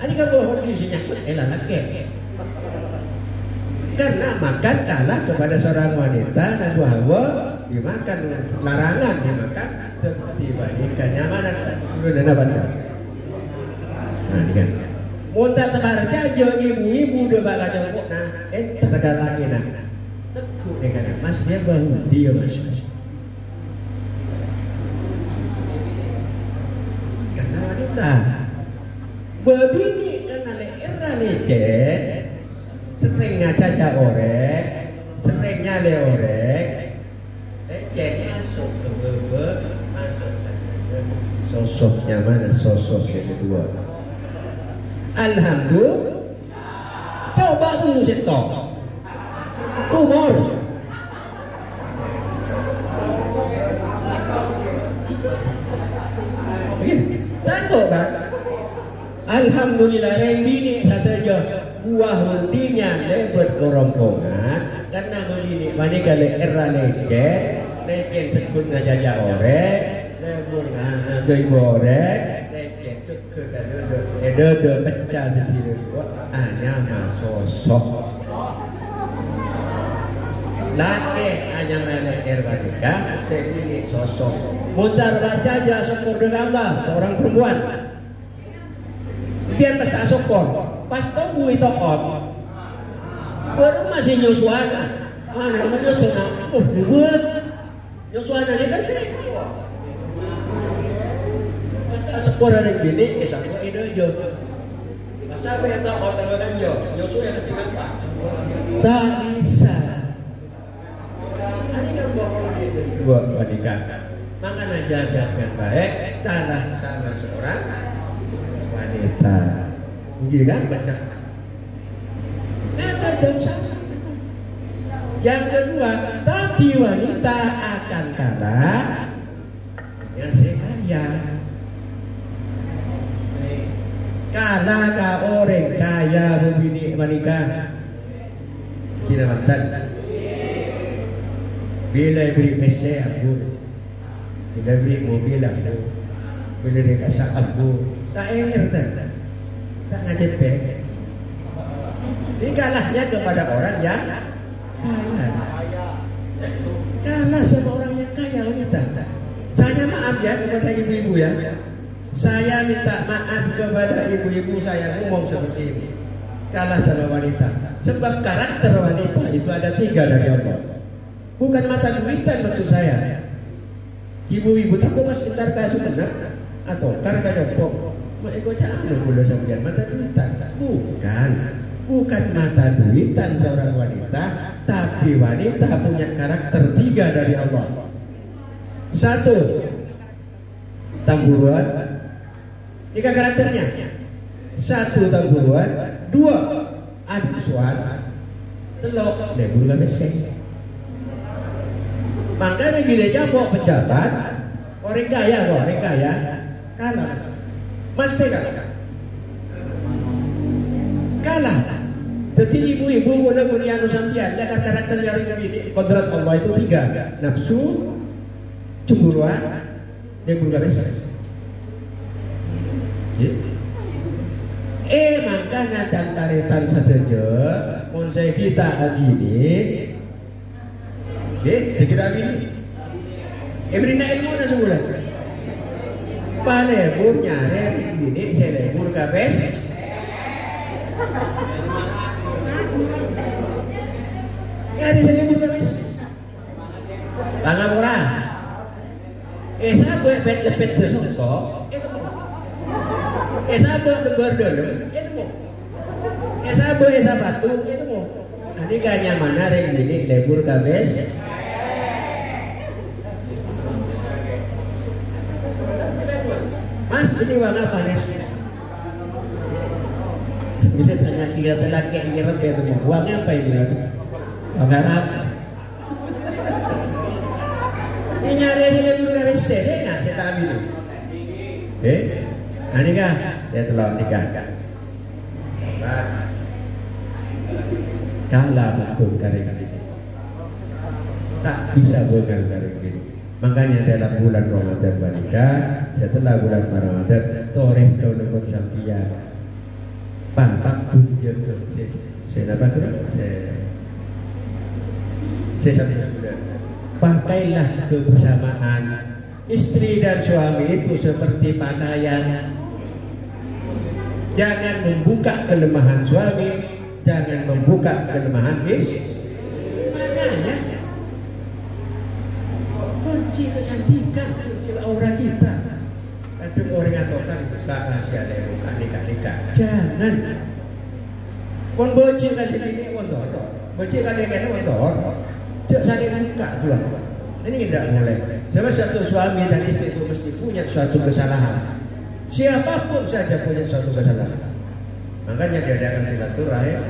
Ini kan buah hodi isinya elah laki. Karena makan kalah kepada seorang wanita dan Hawa dimakan larangan dimakan tiba-tiba nyamanan dulu dan apa nah ini kan muntah tebar aja ibu-ibu udah bakal jemput nah terkadang lagi nah tekuk dia kata mas dia bahu dia mas karena wanita berbini karena era lecet seringnya caca orek, seringnya le orek, jadi masuk ke bebe, masuk saja. Sosoknya mana sosok yang kedua? Alhamdulillah. Coba tunggu setok, tumor. Tentu kan? Alhamdulillah rendini saja. Buah hundinya lebat kerompongan karena melini mana kali era lecet sekut ngajaja orek lebur ngajoi borek lecet ke ada pecah di sini hanya masosok laki hanya mana era nikah segini sosok mutar baca syukur dengan Allah seorang perempuan biar pesta syukur pas tunggu itu on baru masih nyusuana namanya senang buat nyusuana dia kan pas sekolah dari bini sampai ide jo masa saya tak mau terlalu jo nyusu yang setingkat pak tak bisa ini kan buat wanita makanya jaga yang baik tanah sama seorang wanita gitu kan baca ada dosa. Yang kedua tapi wanita akan kalah yang kaya kalah ke orang kaya begini wanita tidak mantan bila beri mesej aku bila beri mobil aku bila dikasih aku tak enger tak ngacepek. Ini kalahnya kepada orang yang kaya. Kalah sama orang yang kaya wanita. Saya maaf ya kepada ibu-ibu ya. Saya minta maaf kepada ibu-ibu saya ngomong seperti ini. Kalah sama wanita. Sebab karakter wanita itu ada 3 dari Allah. Bukan mata duitan maksud saya. Ibu-ibu tak kok mas entar kasih benar atau karena jopok. Mereka jangan boleh sampai mata duitan. Bukan mata duitan seorang wanita, tapi wanita punya karakter 3 dari Allah. 1, tamburuan. 3 karakternya. 1 tamburuan, 2 adisuan, 3 lebur gameses. Makanya gila jabok pejabat, orang kaya, kalah. Mas kalah. Jadi ibu-ibu boleh punya sampean ada karakter yang begini. Kodrat Allah itu 3, nafsu, cemburuan, dan gameses. Makanya taritan saja konsep kita hari ini kita ini beri ilmu na sebulan palebur nyare ini saya lebur kabes nyari saya lebur kabes tangan murah saya buat lepet sesosok sabar berdol itu mau sabar batu itu mau ini kayaknya mana yang ini lebur kabes Mas, ini uang apa nih? Bisa tanya tiga laki yang ngerep ya tuh. Uangnya apa ini? Uang Arab. Ini nyari aja dulu dari saya tak ambil. Nikah, ya telah nikah. Kalah betul kali ini. Tak bisa bukan kali ini. Makanya dalam bulan Ramadan menikah, setelah bulan Ramadan, toreh tahun depan sampai pantang punjul ke saya apa tu? Saya sampai bulan. Pakailah kebersamaan istri dan suami itu seperti pakaian. Jangan membuka kelemahan suami, jangan membuka kelemahan istri. Makanya kunci kecantikan, kunci aura kita. Kadang orang ngatakan tak kasih ada bukan nikah. Jangan. Kon bocil kasih ini mondor. Bocil kasih kene mondor. Cek saling nikah pula. Ini tidak boleh. Sebab satu suami dan istri itu mesti punya suatu kesalahan. Siapapun saja punya suatu kesalahan. Makanya diadakan silaturahim.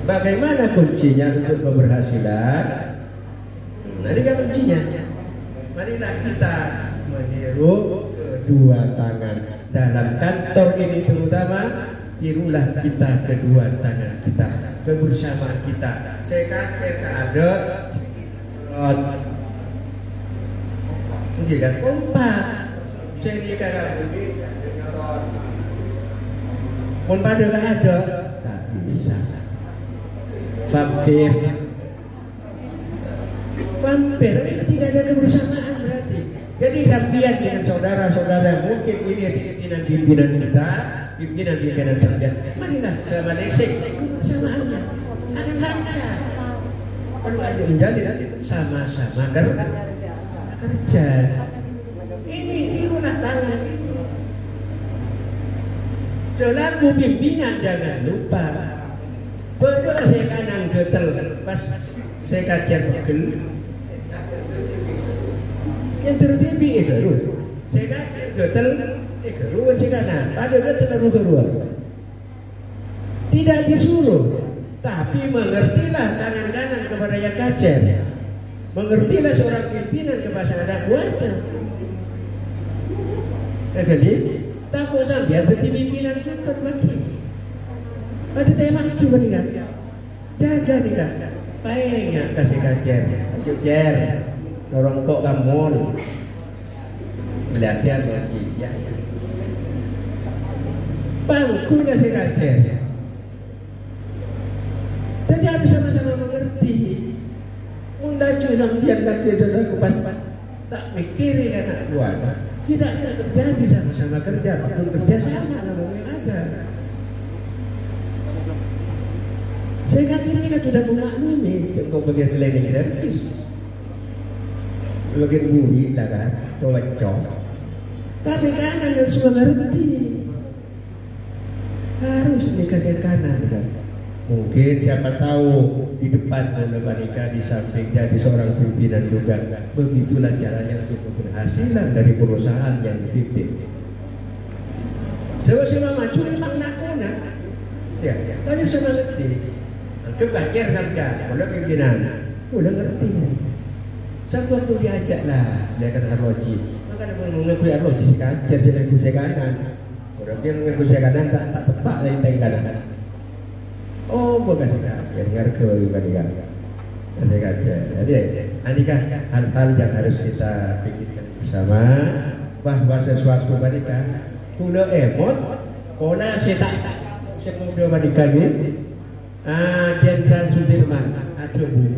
Bagaimana kuncinya untuk keberhasilan? Ini kan kuncinya. Marilah kita meniru kedua tangan dalam kantor ini terutama. Tirulah kita kedua tangan kita, kebersamaan kita. Saya kata ada kan kompak. Saya nikah kalau ini pun pada ada tak bisa. Vampir itu tidak ada kebersamaan berarti. Jadi kalian dengan saudara-saudara mungkin ini pimpinan kita, pimpinan saja. Marilah sama lesek kebersamaannya akan lancar. Kalau ada menjadi sama-sama kerja. Ini tirulah tangan ini. Selaku pimpinan jangan lupa. Berdua saya kanan getel pas saya kajian pegel. Yang tertibi itu. Saya kajian getel keruan saya kanan. Pada getel keruan. Tidak disuruh, tapi mengertilah tangan kanan kepada yang kajian. Mengertilah seorang pimpinan kepada anak buahnya. Jadi takut sampai berarti pimpinan juga bagi. Ada tema itu berikan. Jaga tidak. Baiknya kasih kajian. Kajian. Dorong kok kamu. Belajar lagi. Ya. Bangku kasih kajian. Jadi harus sama-sama mengerti. Mundaju sampai nanti saudara pas tak mikiri anak buah. Tidak ada terjadi sama-sama kerja, pun kerja sama namanya ada. Saya kan ini kan sudah memaklumi tentang bagian cleaning service, bagian buri lah kan, cowok. Tapi kanan harus mengerti, harus dikasih kanan kan. Mungkin siapa tahu di depan menikah di samping jadi seorang pimpinan juga. Begitulah caranya untuk keberhasilan dari perusahaan yang dipimpin. Sama-sama maju memang nakona. Ya, tanya sama ngerti. Kebahagiaan kerja, kalau pimpinan, udah ngerti. Satu waktu diajaklah, dia kata Arloji. Maka dia mengakui Arloji sekajar dia mengakui sekanan. Orang dia mengakui sekanan tak tepat dari tengkanan. Oh, bukan sekajar, ngerti juga dia. Saya kata, jadi anikah hal-hal yang harus kita pikirkan bersama bahwa sesuatu menikah kuno emot, pola setak, semudah menikah ini. Jenderal Sudirman atau Bu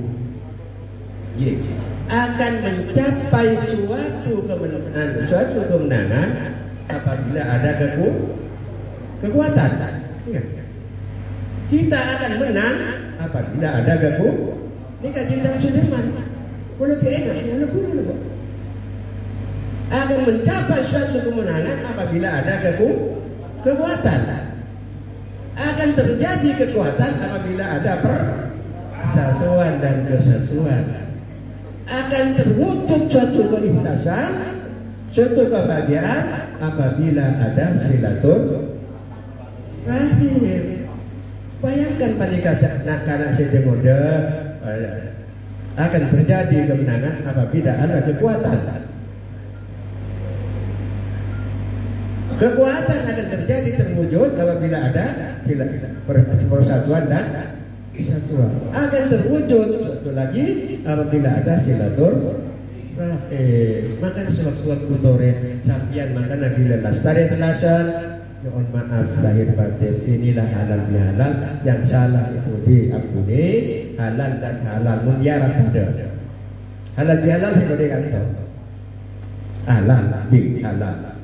akan mencapai suatu kemenangan apabila ada kekuatan. Kita akan menang apabila ada kekuatan. Ini kan Jenderal Sudirman. Boleh keenak, boleh. Akan mencapai suatu kemenangan apabila ada kekuatan. Akan terjadi kekuatan apabila ada persatuan dan kesatuan. Akan terwujud suatu keikhlasan, suatu kebahagiaan apabila ada silaturahim. Bayangkan pada karena sedang mode akan terjadi kemenangan apabila ada kekuatan. Kekuatan akan terjadi terwujud apabila ada persatuan dan kesatuan. Akan terwujud satu lagi apabila ada silaturahim. Maka sewaktu-waktu tore sampian maka Nabi Lestari telasan. Mohon maaf lahir batin, inilah halal bihalal, yang salah itu diampuni, halal dan halal munyarat ada. Halal bihalal itu dikatakan halal bihalal.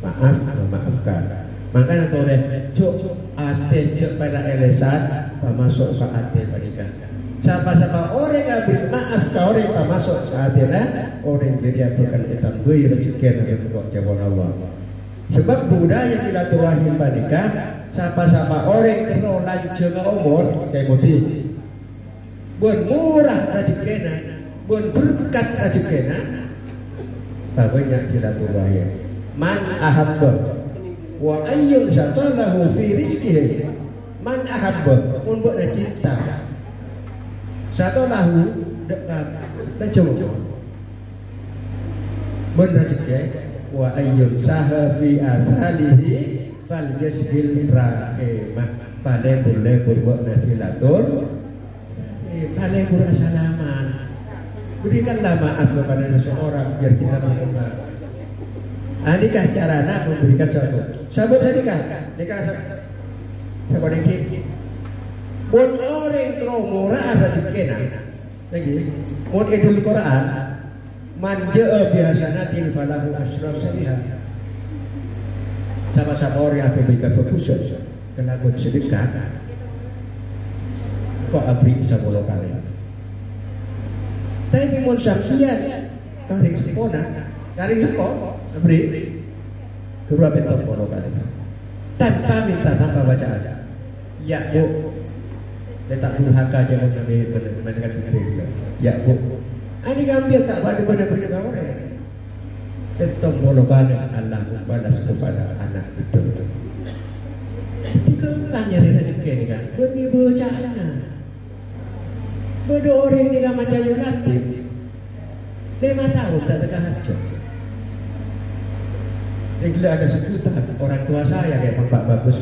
Maaf, memaafkan. Makanya tore cuk ate cuk pada elesan, masuk saat berikan. Siapa-siapa orang yang beri maaf ke orang yang masuk saat ini, orang dia bukan hitam gue rezeki yang kok jawab Allah. Sebab budaya silaturahim banikah, siapa-siapa orang kena lanjut umur kayak mudi, bukan murah rezekina, bukan berkat rezekina, banyak silaturahim. Man ahabba, wa ayyun syatalahu fi rizkihi. Man ahabba, pun buat cinta. Syatalahu dekat dan coba. Benar rezeki. Wa ayyun saha fi athalihi fal yasbil rahimah. Pada boleh berbuat nasilatur, pada boleh salaman. Berikanlah maaf kepada seseorang biar kita berkembang. Adikah caranya memberikan satu? Sabut adikah? Nikah sabut nikah. Buat orang terumur ada cikena. Lagi, buat idul Quran. Manja biasanatil falahu asyraf sabiha. Sama-sama orang yang berikan khusus kelakuan sedekah. Kok abri 10 kali. Tapi mun samsian karing sepona, karing sepona abri kurang betul 10 kali. Tanpa minta tanpa baca aja. Ya bu, letak durhaka aja mendengar begitu. Ya bu. Ini gambir tak pada benda-benda kau orang. Tetap boleh Allah membalas kepada anak itu. Ketika tanya rezeki ni kan, berbaca anak. Berdua orang ni kan macam yulatif. 5 tahun tak dekat hajat. Bila ada sebutan orang tua saya kayak Pak Bagus.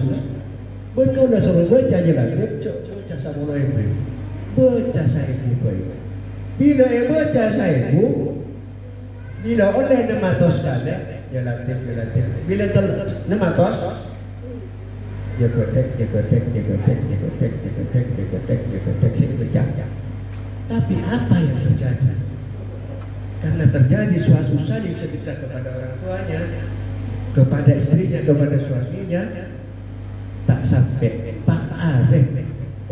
Berkau dah suruh baca je lah. Baca sama orang ini. Baca saya ini baik. Bila baca saya bu, bila oleh nematos kali, ya latif. Bila nematos, dia kotek, saya bercakap. Tapi apa yang terjadi? Karena terjadi suatu saling sedekah kepada orang tuanya, kepada istrinya, kepada suaminya, tak sampai Pak Arif.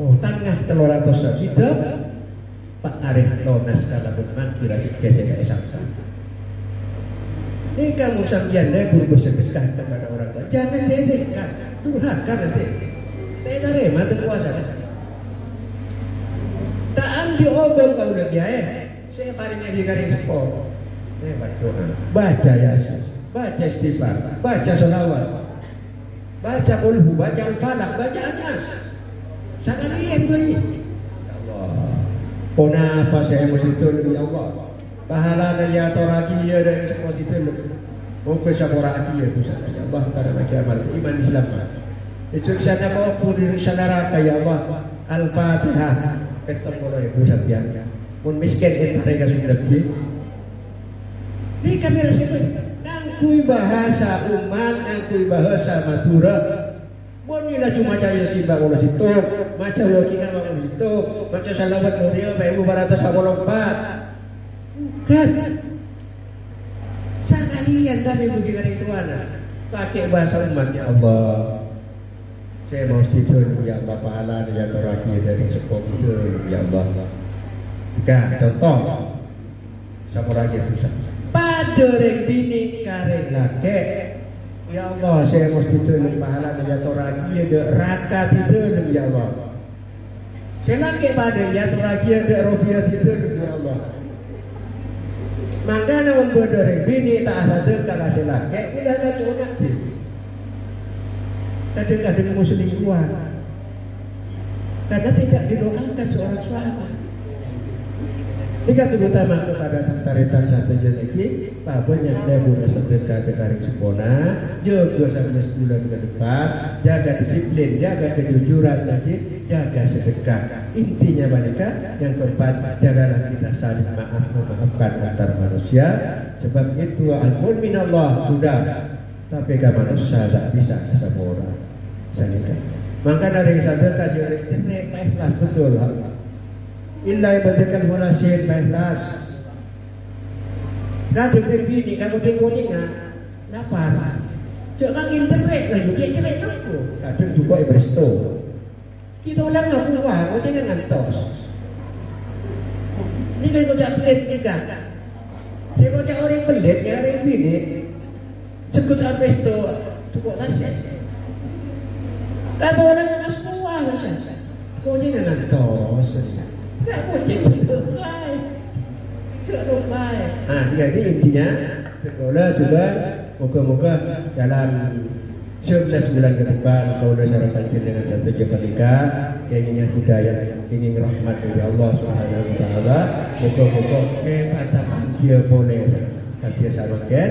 Oh, tengah 300 sabida. Pak Arif Lonas kata berman kira saya saksa. Ini kamu sampean guru bersedekah kepada orang tua. Jangan dedekkan, durhaka nanti. Tidak terima terkuasa. Tak ambil obor kau udah kiai. Saya paling ngaji garing sepuluh. Berdoa, baca yasin, baca istighfar, baca sholawat, baca qulhu, baca al-falaq, baca anas. Sekalian bayi. Kenapa saya mesti tolong ya Allah? Pahala ya toraki ya dan semua itu. Mungkin saboraki ya tu ya Allah taala bagi amal iman Islam. Itu sana kau pun sana ya Allah. Al-Fatihah. Ketemu oleh ibu sampean. Pun miskin itu mereka sudah lebih. Ini kamera siapa? Angkui bahasa umat, angkui bahasa Madura. Bonilah cuma cahaya simbang ulah situ, macam wakina bangun situ, macam salawat mulia Pak Ibu 484. Bukan. Sekalian kami pergi ke Tuhan, pakai bahasa umat ya Allah. Saya mau tidur ya Allah pahala ya toraki dari sepuh itu ya Allah. Bukan contoh. Siapa lagi susah. Pada rek bini karek laki. Ya Allah, saya mesti tolong pahala jatuh lagi ada raka tidur ya Allah. Saya lagi pada jatuh lagi ada rupiah tidur ya Allah. Mangkana membodori bini tak ada kasih laki, udah tak sunat sih. Kadang-kadang muslim keluar, karena tidak didoakan seorang suami. Jika terutama kepada taritan satu lagi, papunya lebu sedekah dekaring sepona, jaga sampai sebulan ke depan, jaga disiplin, jaga kejujuran lagi, jaga sedekah. Intinya mereka yang keempat, jagalah kita saling memaafkan antar manusia. Sebab itu al-mun minallah sudah, tapi kalau manusia tak bisa sesama orang. Maka dari sedekah jadi ikhlas betul. Illa ibadakan munasyid ikhlas. Kadang bini kamu tengok-tengok lapar. Jangan internet lagi, internet tu. Kadang juga ibresto. Kita ulang ngaku wah, kau jangan ngantos. Ni kan kau tak pelit juga. Saya kau tak orang pelit, yang orang bini sekut ibresto cukup nasi. Lalu orang yang semua macam, kau jangan ngantos. Tak boleh cakap baik, cakap baik. Jadi intinya, sekolah juga moga-moga dalam 11 bulan ke depan kau dah sarapan dengan satu jam nikah, keinginan hidayah, keinginan rahmat dari Allah Subhanahu Wa Taala. Moga-moga kata dia boleh kata sarapan.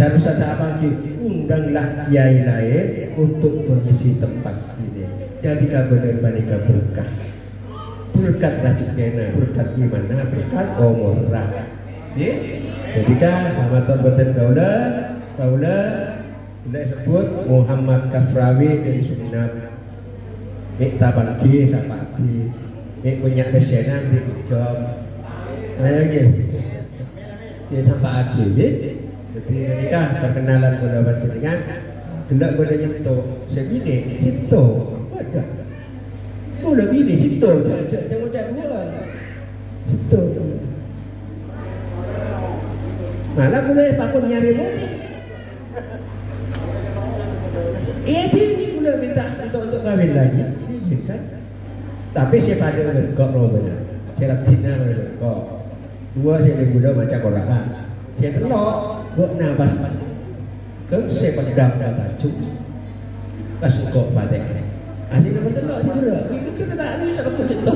Terus ada apa lagi? Undanglah kiai lain untuk mengisi tempat ini. Jadi kabar nikah berkah. Berkat rezeki, berkat iman, berkat umurah. Jadi kan Ramadan buatan kaula boleh sebut Muhammad Kafrawi dari Sumeneb. Nek tabangki sapati, nek punya kesenan di job. Ayo gitu. Dia sampai akhir. Jadi nikah perkenalan kaula dengan delok kaula nyentuh sebini situ. Ada. Oh lebih ni situ, jangan dua, situ. Malah boleh pakun nyari bodi. Ini boleh minta untuk kahwin lagi, kan? Tapi siapa ada berkok rohnya, siapa Cina berkok. Dua saya muda macam orang, saya telok, buat nafas, kan saya pedang dah baju, pas kok pada. Asyik nak telok je pula. Kita tak ni cakap cerita.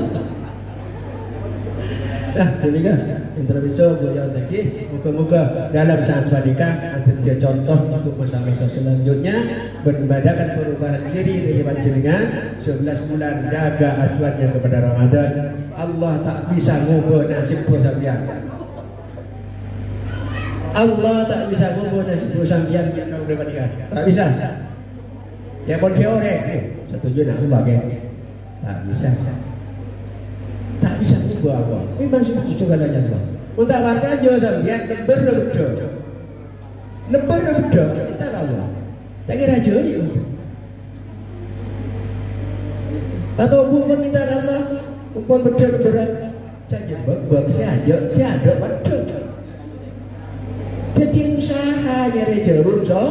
Dah, demikian interview beliau lagi. Moga-moga dalam saat nikah ada contoh untuk masa-masa selanjutnya beribadah perubahan diri dari panjenengan 11 bulan jaga aturannya kepada Ramadan. Allah tak bisa ngubah nasib sampean. Allah tak bisa ngubah nasib sampean kalau udah nikah. Tak bisa. Ya pun teori. Setuju nak ubah ke? Tak bisa. Tak bisa ubah apa. Memang sudah segalanya tu. Untuk warga jo sampean leber-leber. Leber-leber kita Allah. Tak kira jo je. Atau bukan kita Allah, bukan betul-betul. Saja bak siada betul. Jadi usaha nyari jarum so.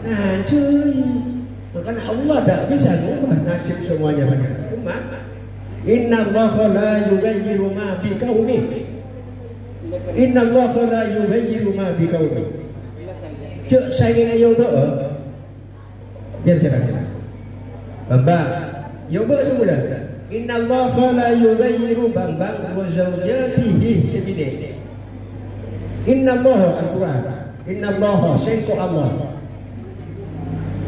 Nah, cuy. Karena Allah tak bisa mengubah nasib semuanya pada umat. Inna Allah la yughayyiru ma bi qaumin. Inna Allah la yughayyiru ma bi qaumin. Cek saya ayo doa. Biar saya kata. Bamba, yo doa semula. Inna Allah la yughayyiru bambang wa zawjatihi sebini. Inna Allah al-Quran. Inna Allah sengko Allah.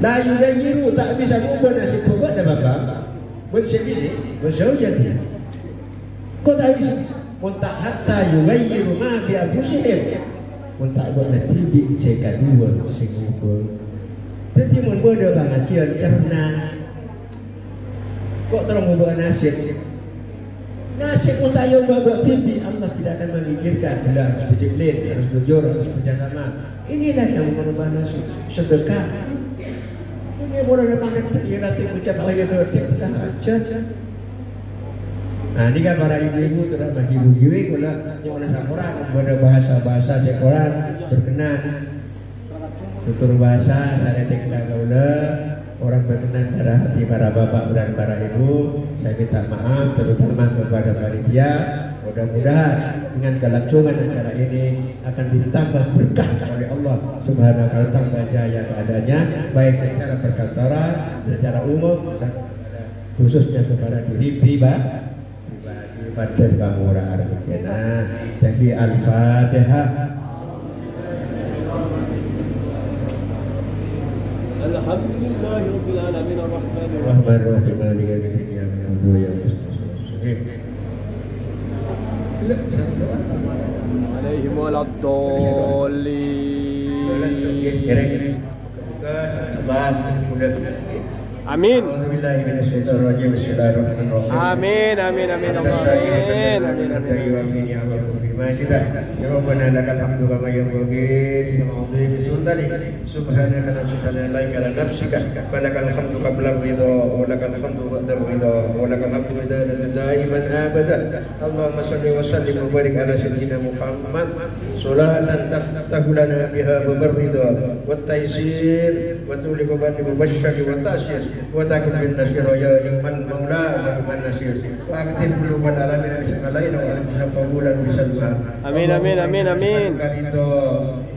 La yughayyiru tak bisa mengubah nasib buat dah bapa. Buat sebini, bersaujan dia. Kau tak bisa. Muntak hatta yughayyiru ma bi anfusihim. Muntak buat nanti dicekkan dua singubah. Jadi mun bodoh bang acil karena kok terus mengubah nasib. Nasib muntak yo buat tinggi Allah tidak akan memikirkan bila harus disiplin, harus jujur, harus bersama. Inilah yang mengubah nasib. Sedekah. Ini boleh makan dia nanti ucap aja kita aja. Nah, ini kan para ibu-ibu sudah bagi ibu-ibu kalau yang orang samuran pada bahasa sekolah berkenan tutur bahasa saya tinggal kaula orang berkenan pada hati para bapak dan para ibu. Saya minta maaf terutama kepada panitia. Mudah-mudahan dengan kelangsungan acara ini akan ditambah berkah oleh Allah Subhanahu wa taala, tambah jaya keadaannya baik secara perkantoran, secara umum dan khususnya kepada diri pribadi Badan Kamura Arjuna. Jadi Al-Fatihah. Alhamdulillahirabbil alamin arrahmanir rahim maliki yaumiddin iyyaka na'budu wa iyyaka nasta'in. alaihim waladdallin. Amin. Amin amin amin Allah. Amin amin amin. Ya Rabbana lakal hamdu kama yanbaghi li 'azimi sultanik. Subhanaka la ilaha illa nafsika. Falakal hamdu qabla ridha wa lakal hamdu ba'da ridha wa lakal hamdu daiman abada. Allahumma shalli wa sallim wa barik ala sayyidina Muhammad salatan taftahu lana biha babar ridha wa taysir wa tuliqu bi mubashshir wa tasyir wa takun bin nasir ya liman maula wa man nasir wa aktif qulubal alamin bismillahir rahmanir rahim. Amin amin amin amin.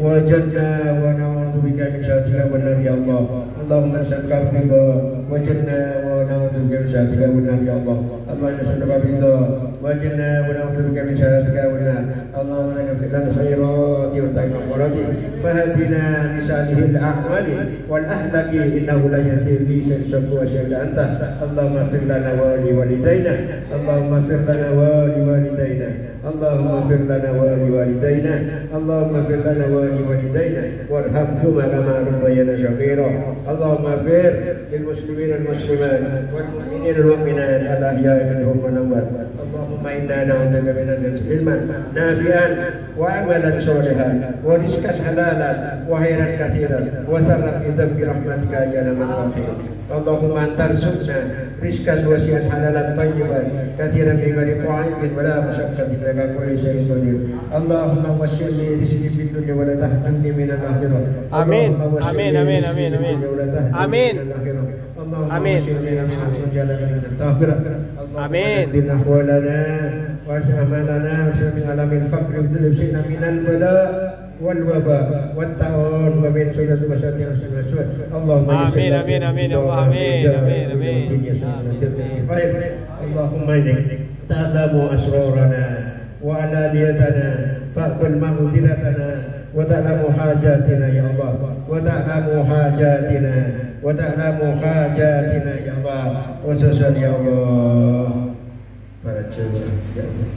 Wajadna wa na'udzubika min syarri wa nar ya Allah. Allahumma nas'aluka ridha wajadna wa na'udzubika min syarri wa nar ya Allah. Allahumma nas'aluka ridha wajadna wa na'udzubika min syarri wa nar. Allahumma lana fil khairati wa ta'amurati fahdina li salihil a'mali wal ahlaki innahu la yahdi li syarri wa syarri anta. Allahumma fir lana wa li walidayna. Allahumma fir lana wa li walidayna. Allahumma fir lana wa li walidayna. Allahumma fir lana wa li walidayna warhamhuma kama rabbayana shaghira. Allahumma fir lil muslimin wal muslimat wal mu'minin wal mu'minat al ahya'i minhum wal amwat. Allahumma inna na'udzubika min ilmin nafi'an wa amalan shalihan wa rizqan halalan wa khairan katsiran wa tharran bi rahmatika ya arhamar rahimin. Allahumma antal subna rizqan wasi'an halalan tayyiban katsiran bi ghairi ta'in wa la masyaqqatin laka kulli syai'in qadir. Allahumma wassir li rizqi fid dunya wa la tahrimni min al-akhirah. Amin amin amin amin amin. Amin amin amin. Dinna walana wa shamalana wa min alamil faqr bidilsina min al-bala wal waba wat ta'un wa min suratil masyaitin rasul. Allahumma amin amin amin ya Allah. Amin amin amin. Allahumma inni ta'lamu asrarana wa alaniyatana faqul ma'udiratana wa ta'lamu hajatina ya Allah wa ta'lamu hajatina wa ta'lamu hajatina ya Allah wa sallallahu ya Allah baca ya Allah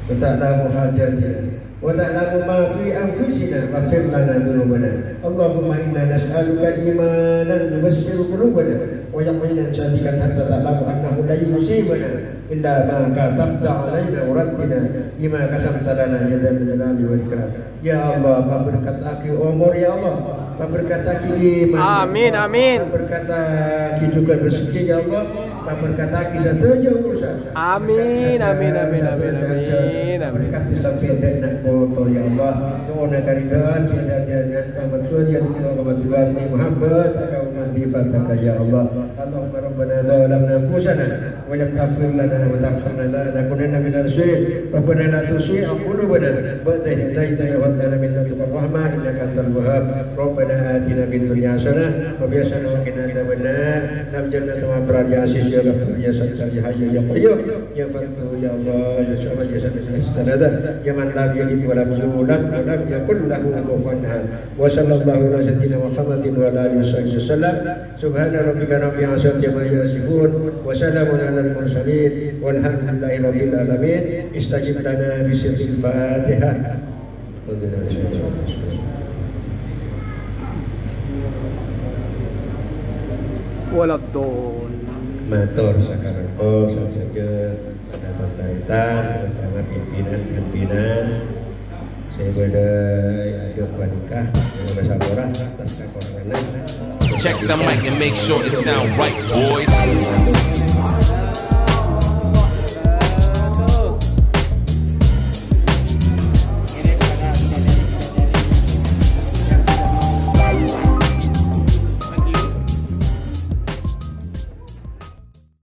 wa ta'lamu hajatina wa ta'lamu ma fi anfusina faghfir lana dhunubana. Allahumma inna nas'aluka imanan yubassiru qulubana wa yaqinan sadiqan hatta ta'lamu annahu la yusibana illa ma katabta alaina wa rabbina bima kasabta lana ya dzal jalali wal ikram. Ya Allah, berkataki umur ya Allah, berkataki iman. Amin amin. Berkataki juga rezeki ya Allah, berkataki setuju urusan. Amin amin amin amin amin. Berkati sampai nak kotor ya Allah. Doa karidan tidak jangan tamat yang kebetulan Muhammad kau mandi fataka ya Allah. Allahumma rabbana zalamna anfusana wa lam taghfir lana wa tarhamna lanakunanna minal khasirin. Rabbana la tuzigh qulubana ba'da idh hadaytana wa hab lana min ladunka rahmah innaka antal wahhab. Rabbana atina fid dunya hasanah wa fil akhirati hasanah wa qina adzabannar. Nam jannata wa abrar ya aziz ya ghafur ya sattar ya hayyu ya qayyum ya fattah ya Allah ya samad ya sanada ya man la yalid wa lam yulad wa lam yakul lahu kufuwan ahad. Wa sallallahu ala sayyidina Muhammadin wa ala alihi wasallam. Subhana rabbika rabbil izzati amma yasifun wa salamun alal mursalin walhamdulillahi rabbil alamin. Istajib lana bi sirril Fatihah. Waladdallin. Matur sakarepok saja pada pemerintahan terutama pimpinan saya ayo panikah bersabarah atas kekorangan. Check the mic and make sure it sound right, boys.